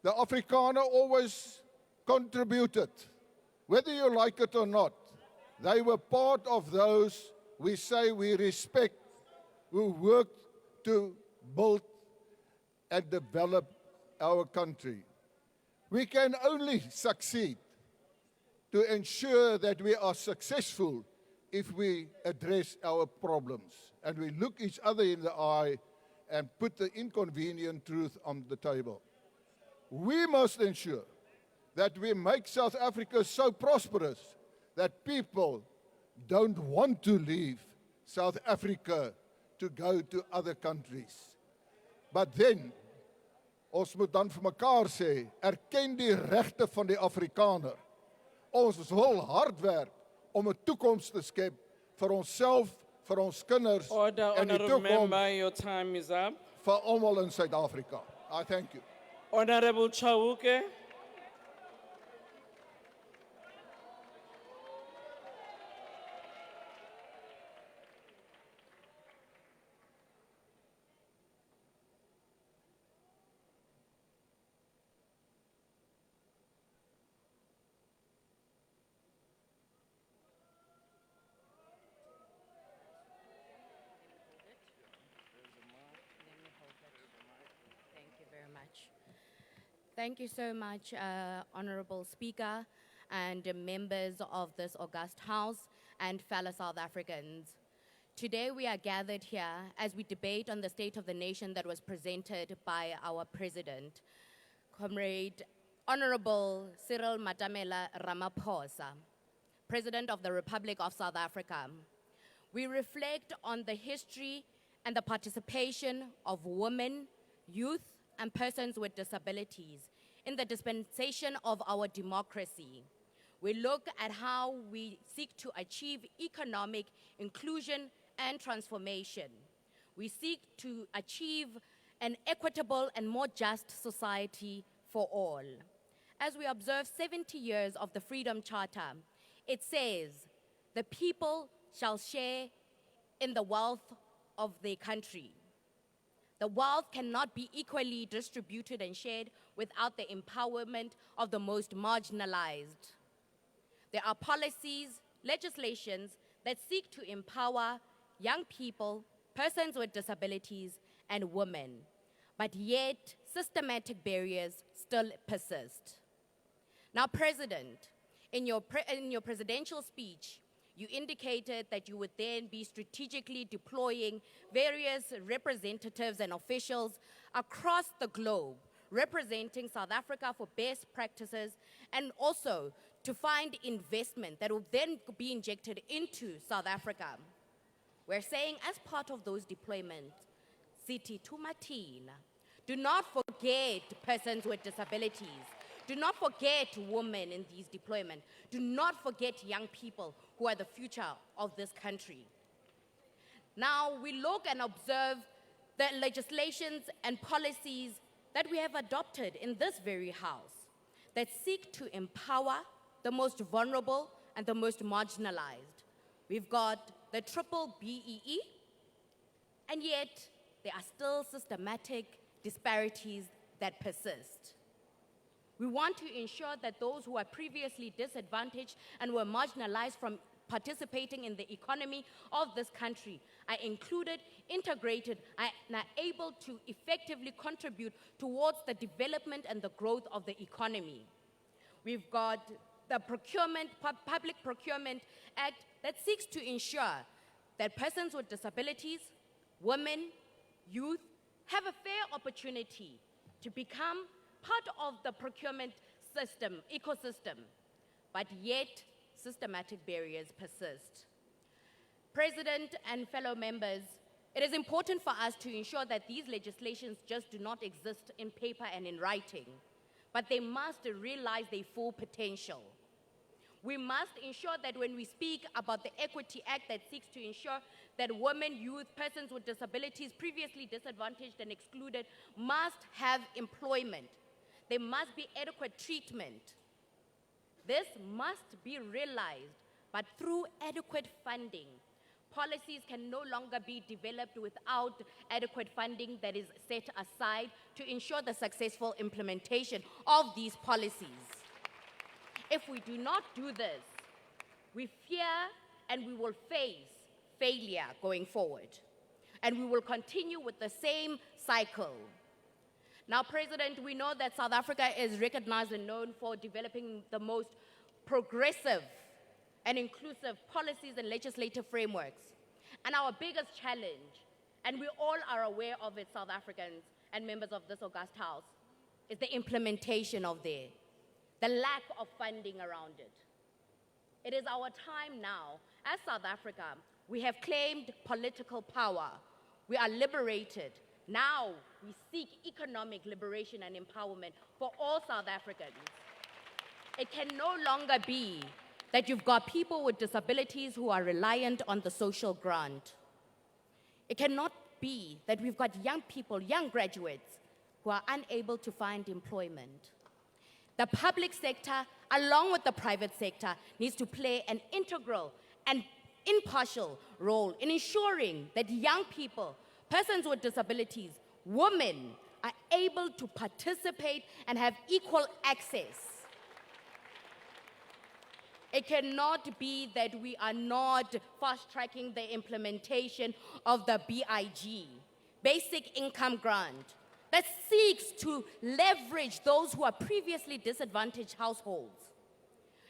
Speaker 14: The Afrikaner always contributed, whether you like it or not. They were part of those we say we respect, who worked to build and develop our country. We can only succeed to ensure that we are successful if we address our problems and we look each other in the eye and put the inconvenient truth on the table. We must ensure that we make South Africa so prosperous that people don't want to leave South Africa to go to other countries. But then, ons moet dan vir mekaar sê, erken die regte van die Afrikaner. Ons wil hard werk om 'n toekoms te skep vir onsself, vir ons kinders
Speaker 10: Order,
Speaker 14: en die
Speaker 10: honorable
Speaker 14: toekoms
Speaker 10: member, your time is up.
Speaker 14: vir almal in Suid-Afrika. I thank you.
Speaker 10: Honorable Chauke.
Speaker 15: Thank you so much, Honorable Speaker and members of this august House and fellow South Africans. Today we are gathered here as we debate on the state of the nation that was presented by our President, Comrade Honorable Cyril Matamela Ramaphosa, President of the Republic of South Africa. We reflect on the history and the participation of women, youth, and persons with disabilities in the dispensation of our democracy. We look at how we seek to achieve economic inclusion and transformation. We seek to achieve an equitable and more just society for all. As we observe 70 years of the Freedom Charter, it says, the people shall share in the wealth of their country. The wealth cannot be equally distributed and shared without the empowerment of the most marginalized. There are policies, legislations that seek to empower young people, persons with disabilities, and women, but yet systematic barriers still persist. Now, President, In your presidential speech, you indicated that you would then be strategically deploying various representatives and officials across the globe, representing South Africa for best practices, and also to find investment that will then be injected into South Africa. We're saying, as part of those deployments, City Tumatina, do not forget persons with disabilities. Do not forget women in these deployments. Do not forget young people who are the future of this country. Now we look and observe the legislations and policies that we have adopted in this very house that seek to empower the most vulnerable and the most marginalized. We've got the triple BEE, and yet there are still systematic disparities that persist. We want to ensure that those who are previously disadvantaged and were marginalized from participating in the economy of this country are included, integrated, and are able to effectively contribute towards the development and the growth of the economy. We've got the Public Procurement Act that seeks to ensure that persons with disabilities, women, youth, have a fair opportunity to become part of the procurement ecosystem, but yet systematic barriers persist. President and fellow members, it is important for us to ensure that these legislations just do not exist in paper and in writing, but they must realize their full potential. We must ensure that when we speak about the Equity Act that seeks to ensure that women, youth, persons with disabilities previously disadvantaged and excluded must have employment. There must be adequate treatment. This must be realized, but through adequate funding. Policies can no longer be developed without adequate funding that is set aside to ensure the successful implementation of these policies. If we do not do this, we fear and we will face failure going forward. And we will continue with the same cycle. Now, President, we know that South Africa is recognized and known for developing the most progressive and inclusive policies and legislative frameworks. And our biggest challenge, and we all are aware of it, South Africans and members of this august house, is the implementation of the lack of funding around it. It is our time now, as South Africa, we have claimed political power. We are liberated. Now we seek economic liberation and empowerment for all South Africans. It can no longer be that you've got people with disabilities who are reliant on the social grant. It cannot be that we've got young people, young graduates, who are unable to find employment. The public sector, along with the private sector, needs to play an integral and impartial role in ensuring that young people, persons with disabilities, women, are able to participate and have equal access. It cannot be that we are not fast-tracking the implementation of the BIG, Basic Income Grant, that seeks to leverage those who are previously disadvantaged households.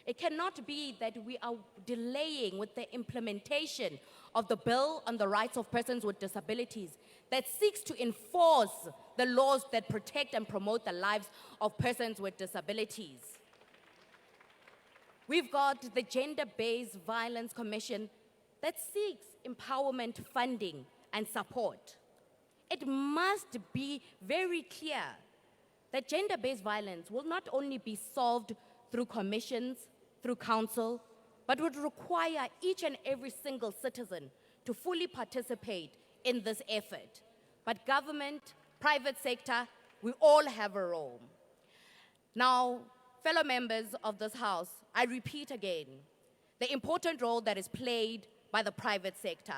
Speaker 15: It cannot be that we are delaying with the implementation of the Bill on the Rights of Persons with Disabilities that seeks to enforce the laws that protect and promote the lives of persons with disabilities. We've got the Gender-Based Violence Commission that seeks empowerment funding and support. It must be very clear that gender-based violence will not only be solved through commissions, through council, but would require each and every single citizen to fully participate in this effort. But government, private sector, we all have a role. Now, fellow members of this House, I repeat again, the important role that is played by the private sector.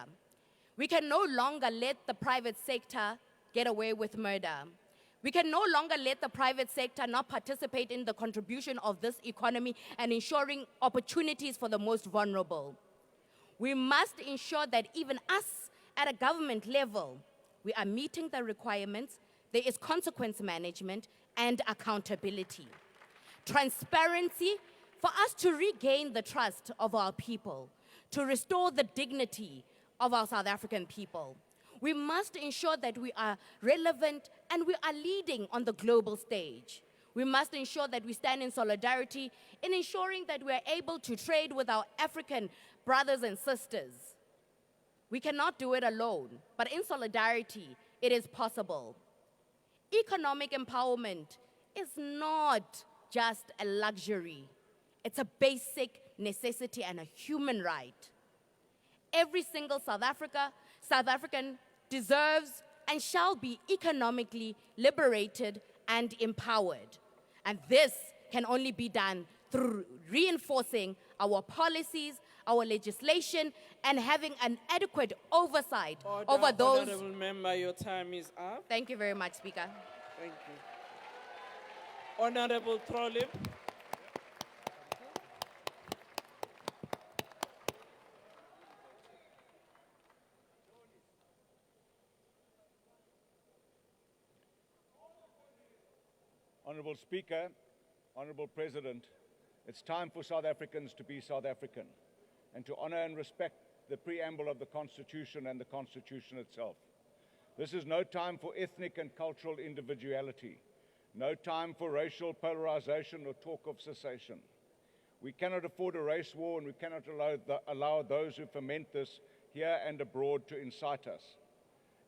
Speaker 15: We can no longer let the private sector get away with murder. We can no longer let the private sector not participate in the contribution of this economy and ensuring opportunities for the most vulnerable. We must ensure that even us at a government level, we are meeting the requirements, there is consequence management and accountability. Transparency, for us to regain the trust of our people, to restore the dignity of our South African people, we must ensure that we are relevant and we are leading on the global stage. We must ensure that we stand in solidarity in ensuring that we are able to trade with our African brothers and sisters. We cannot do it alone, but in solidarity, it is possible. Economic empowerment is not just a luxury. It's a basic necessity and a human right. Every single South African deserves and shall be economically liberated and empowered. And this can only be done through reinforcing our policies, our legislation, and having an adequate oversight over those.
Speaker 10: Honorable member, your time is up.
Speaker 15: Thank you very much, Speaker.
Speaker 10: Thank you. Honorable Trollip.
Speaker 16: Honourable Speaker, Honourable President, it's time for South Africans to be South African and to honour and respect the preamble of the Constitution and the Constitution itself. This is no time for ethnic and cultural individuality, no time for racial polarization or talk of cessation. We cannot afford a race war, and we cannot allow those who foment this here and abroad to incite us.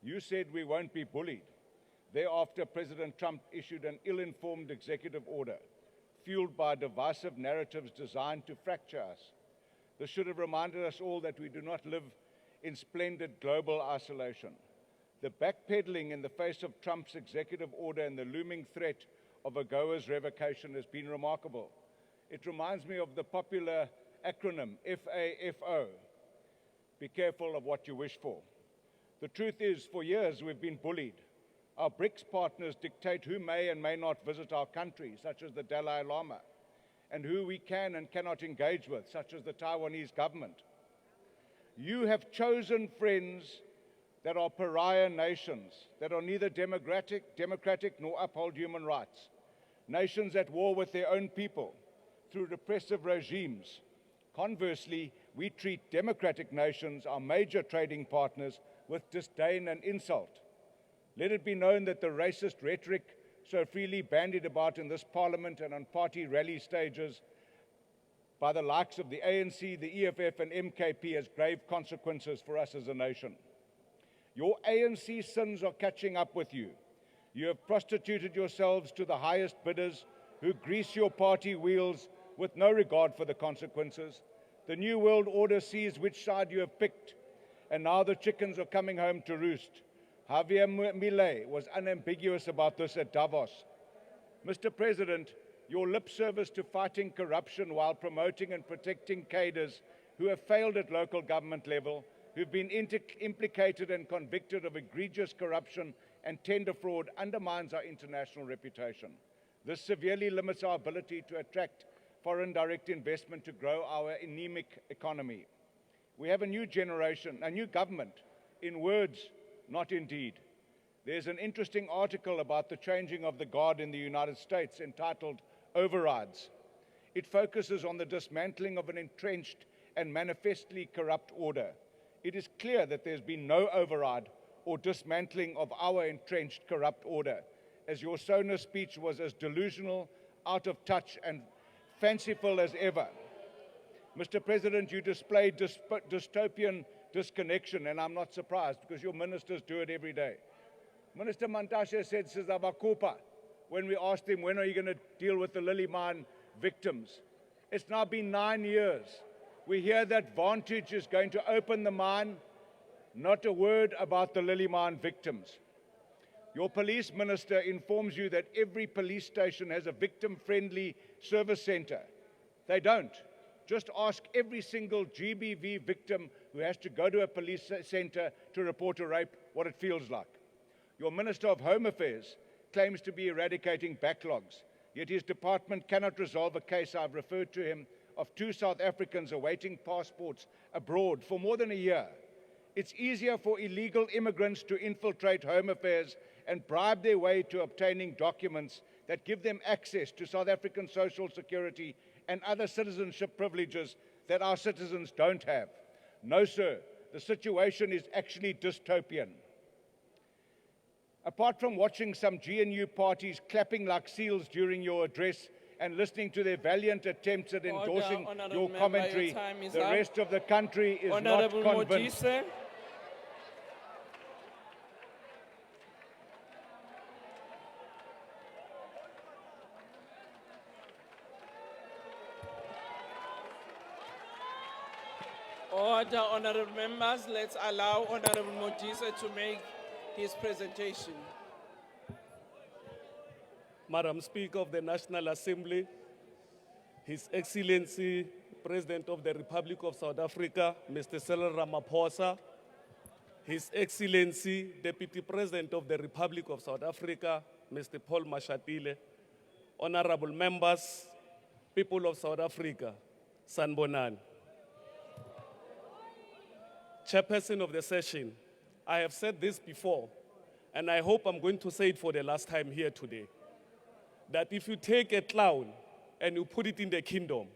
Speaker 16: You said we won't be bullied. Thereafter, President Trump issued an ill-informed executive order, fueled by divisive narratives designed to fracture us. This should have reminded us all that we do not live in splendid global isolation. The backpedaling in the face of Trump's executive order and the looming threat of AGOA's revocation has been remarkable. It reminds me of the popular acronym FAFO. Be careful of what you wish for. The truth is, for years we've been bullied. Our BRICS partners dictate who may and may not visit our country, such as the Dalai Lama, and who we can and cannot engage with, such as the Taiwanese government. You have chosen friends that are pariah nations, that are neither democratic nor uphold human rights, nations at war with their own people through repressive regimes. Conversely, we treat democratic nations, our major trading partners, with disdain and insult. Let it be known that the racist rhetoric so freely bandied about in this parliament and on party rally stages by the likes of the ANC, the EFF and MKP has grave consequences for us as a nation. Your ANC sins are catching up with you. You have prostituted yourselves to the highest bidders who grease your party wheels with no regard for the consequences. The New World Order sees which side you have picked, and now the chickens are coming home to roost. Javier Milei was unambiguous about this at Davos. Mr. President, your lip service to fighting corruption while promoting and protecting cadres who have failed at local government level, who've been implicated and convicted of egregious corruption and tender fraud, undermines our international reputation. This severely limits our ability to attract foreign direct investment to grow our anemic economy. We have a new generation, a new government, in words, not in deed. There's an interesting article about the changing of the guard in the United States entitled Overrides. It focuses on the dismantling of an entrenched and manifestly corrupt order. It is clear that there's been no override or dismantling of our entrenched corrupt order, as your SONA speech was as delusional, out of touch and fanciful as ever. Mr. President, you displayed dystopian disconnection, and I'm not surprised because your ministers do it every day. Minister Mantashe said, Sizabakupa, when we asked him, when are you going to deal with the Lily Mine victims? It's now been 9 years. We hear that Vantage is going to open the mine, not a word about the Lily Mine victims. Your police minister informs you that every police station has a victim-friendly service center. They don't. Just ask every single GBV victim who has to go to a police center to report a rape what it feels like. Your Minister of Home Affairs claims to be eradicating backlogs, yet his department cannot resolve a case I've referred to him of 2 South Africans awaiting passports abroad for more than a year. It's easier for illegal immigrants to infiltrate Home Affairs and bribe their way to obtaining documents that give them access to South African social security and other citizenship privileges that our citizens don't have. No, sir, the situation is actually dystopian. Apart from watching some GNU parties clapping like seals during your address and listening to their valiant attempts at endorsing your commentary, the rest of the country is not convinced.
Speaker 10: Modise. Order, honorable members. Let's allow Honorable Modise to make his presentation.
Speaker 17: Madam Speaker of the National Assembly, His Excellency, President of the Republic of South Africa, Mr. Cyril Ramaphosa, His Excellency, Deputy President of the Republic of South Africa, Mr. Paul Mashatile, honorable members, people of South Africa, Sanbonani. Chairperson of the session, I have said this before, and I hope I'm going to say it for the last time here today, that if you take a clown and you put it in the kingdom,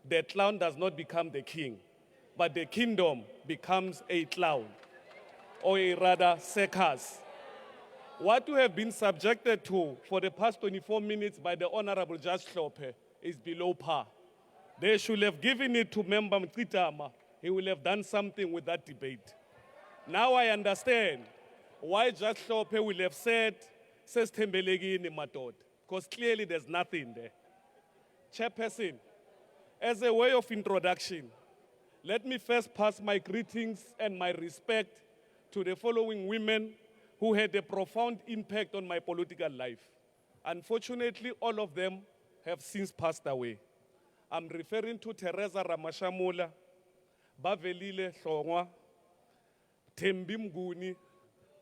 Speaker 17: the clown does not become the king, but the kingdom becomes a clown, or a rather circus. What we have been subjected to for the past 24 minutes by the Honorable Judge Hlophe is below par. They should have given it to Member Mkitama. He will have done something with that debate. Now I understand why Judge Hlophe will have said, says Tembelegi in Matod, because clearly there's nothing there. Chairperson, as a way of introduction, let me first pass my greetings and my respect to the following women who had a profound impact on my political life. Unfortunately, all of them have since passed away. I'm referring to Teresa Ramashamula, Bavelile Hlongwa, Thembi Mnguni,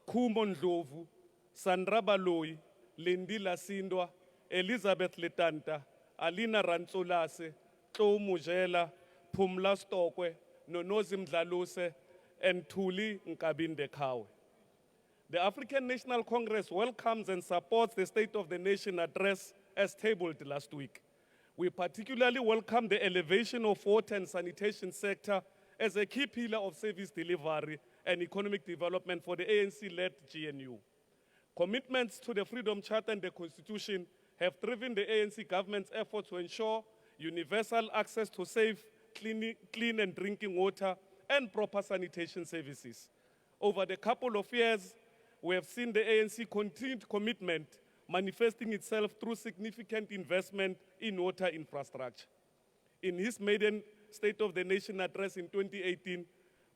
Speaker 17: Khumo Ndlovu, Sandra Baloyi, Lindila Sindwa, Elizabeth Letanta, Alina Rantsolase, Tlo Mujela, Phumla Stokwe, Nonozi Mdlalose, and Thuli Nkabinde Khawe. The African National Congress welcomes and supports the State of the Nation address as tabled last week. We particularly welcome the elevation of water and sanitation sector as a key pillar of service delivery and economic development for the ANC-led GNU. Commitments to the Freedom Charter and the Constitution have driven the ANC government's effort to ensure universal access to safe, clean and drinking water and proper sanitation services. Over the couple of years, we have seen the ANC continued commitment manifesting itself through significant investment in water infrastructure. In his maiden State of the Nation address in 2018,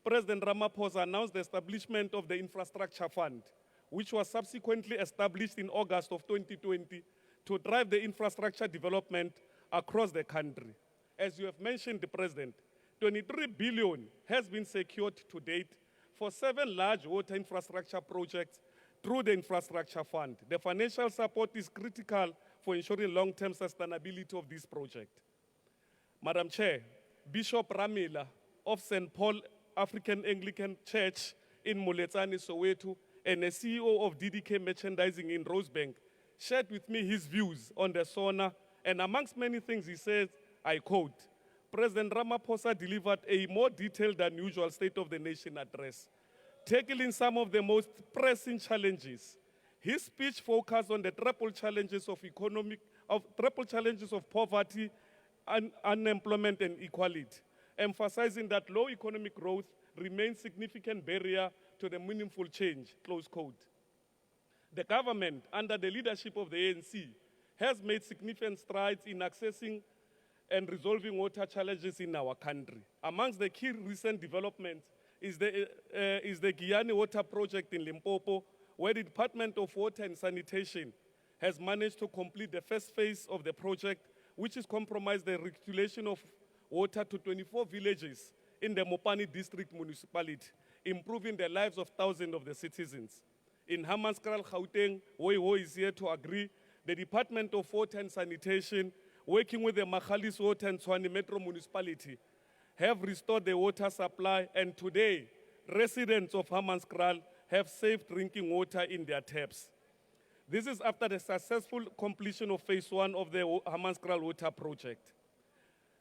Speaker 17: President Ramaphosa announced the establishment of the Infrastructure Fund, which was subsequently established in August of 2020 to drive the infrastructure development across the country. As you have mentioned, the President, 23 billion has been secured to date for 7 large water infrastructure projects through the Infrastructure Fund. The financial support is critical for ensuring long-term sustainability of this project. Madam Chair, Bishop Ramila of St. Paul African Anglican Church in Moletsane, Soweto, and the CEO of DDK Merchandising in Rosebank shared with me his views on the SONA, and amongst many things he says, I quote, President Ramaphosa delivered a more detailed than usual State of the Nation address, tackling some of the most pressing challenges. His speech focused on the triple challenges of poverty, unemployment and equality, emphasizing that low economic growth remains a significant barrier to the meaningful change, close quote. The government, under the leadership of the ANC, has made significant strides in accessing and resolving water challenges in our country. Amongst the key recent developments is the Giyani Water Project in Limpopo, where the Department of Water and Sanitation has managed to complete the first phase of the project, which is comprised the recirculation of water to 24 villages in the Mopani District Municipality, improving the lives of thousands of the citizens. In Hammanskraal, Gauteng, Woiwo is here to agree, the Department of Water and Sanitation, working with the Magalies Water and Tshwane Metro Municipality, have restored the water supply, and today, residents of Hammanskraal have safe drinking water in their taps. This is after the successful completion of phase 1 of the Hammanskraal Water Project.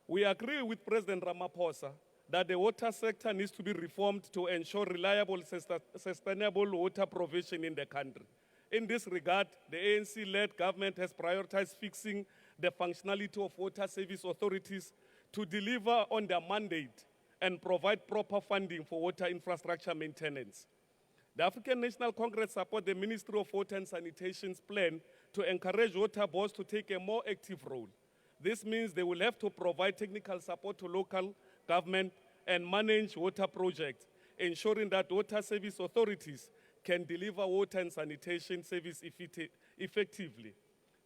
Speaker 17: We agree with President Ramaphosa that the water sector needs to be reformed to ensure reliable, sustainable water provision in the country. In this regard, the ANC-led government has prioritized fixing the functionality of water service authorities to deliver on their mandate and provide proper funding for water infrastructure maintenance. The African National Congress supports the Ministry of Water and Sanitation's plan to encourage water boards to take a more active role. This means they will have to provide technical support to local government and manage water projects, ensuring that water service authorities can deliver water and sanitation service effectively.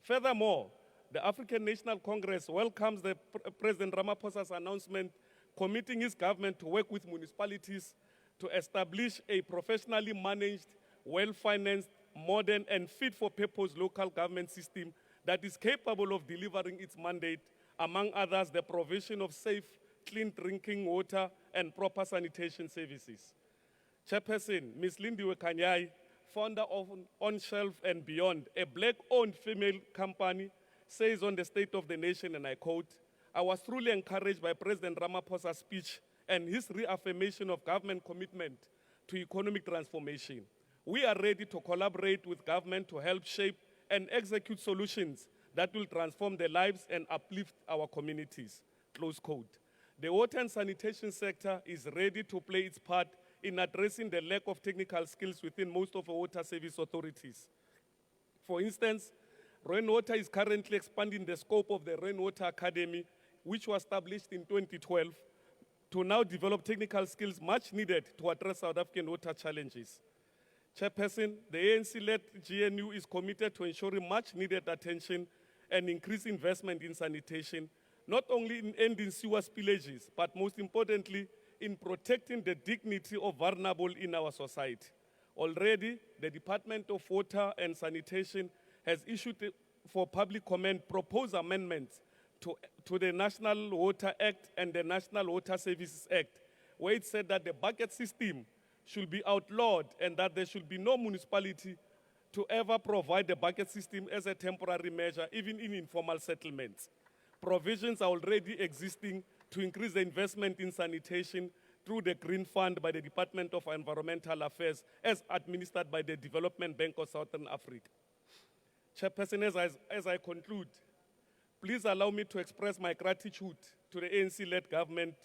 Speaker 17: Furthermore, the African National Congress welcomes the President Ramaphosa's announcement committing his government to work with municipalities to establish a professionally managed, well-financed, modern, and fit-for-purpose local government system that is capable of delivering its mandate, among others, the provision of safe, clean drinking water and proper sanitation services. Chairperson, Ms. Lindiwe Kanyai, founder of On Shelf and Beyond, a black-owned female company, says on the State of the Nation, and I quote, "I was truly encouraged by President Ramaphosa's speech and his reaffirmation of government commitment to economic transformation. We are ready to collaborate with government to help shape and execute solutions that will transform the lives and uplift our communities." Close quote. The water and sanitation sector is ready to play its part in addressing the lack of technical skills within most of our water service authorities. For instance, Rainwater is currently expanding the scope of the Rainwater Academy, which was established in 2012, to now develop technical skills much needed to address South African water challenges. Chairperson, the ANC-led GNU is committed to ensuring much needed attention and increased investment in sanitation, not only in ending sewer spillages, but most importantly, in protecting the dignity of vulnerable in our society. Already, the Department of Water and Sanitation has issued for public comment proposed amendments to the National Water Act and the National Water Services Act, where it said that the bucket system should be outlawed and that there should be no municipality to ever provide the bucket system as a temporary measure, even in informal settlements. Provisions are already existing to increase the investment in sanitation through the Green Fund by the Department of Environmental Affairs as administered by the Development Bank of Southern Africa. Chairperson, as I conclude, please allow me to express my gratitude to the ANC-led government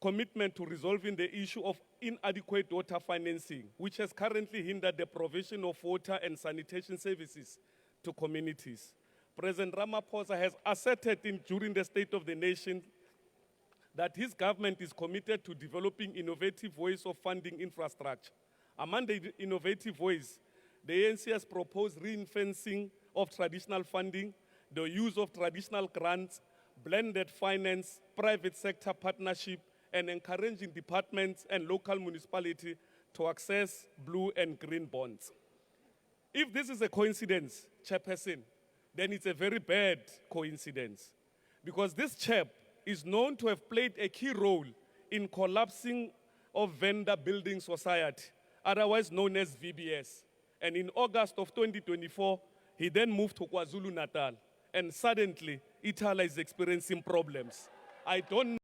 Speaker 17: commitment to resolving the issue of inadequate water financing, which has currently hindered the provision of water and sanitation services to communities. President Ramaphosa has asserted during the State of the Nation that his government is committed to developing innovative ways of funding infrastructure. Among the innovative ways, the ANC has proposed ring-fencing of traditional funding, the use of traditional grants, blended finance, private sector partnership, and encouraging departments and local municipalities to access blue and green bonds. If this is a coincidence, Chairperson, then it's a very bad coincidence, because this chap is known to have played a key role in collapsing of Vendor Building Society, otherwise known as VBS. And in August of 2024, he then moved to KwaZulu-Natal, and suddenly, Italy is experiencing problems. I don't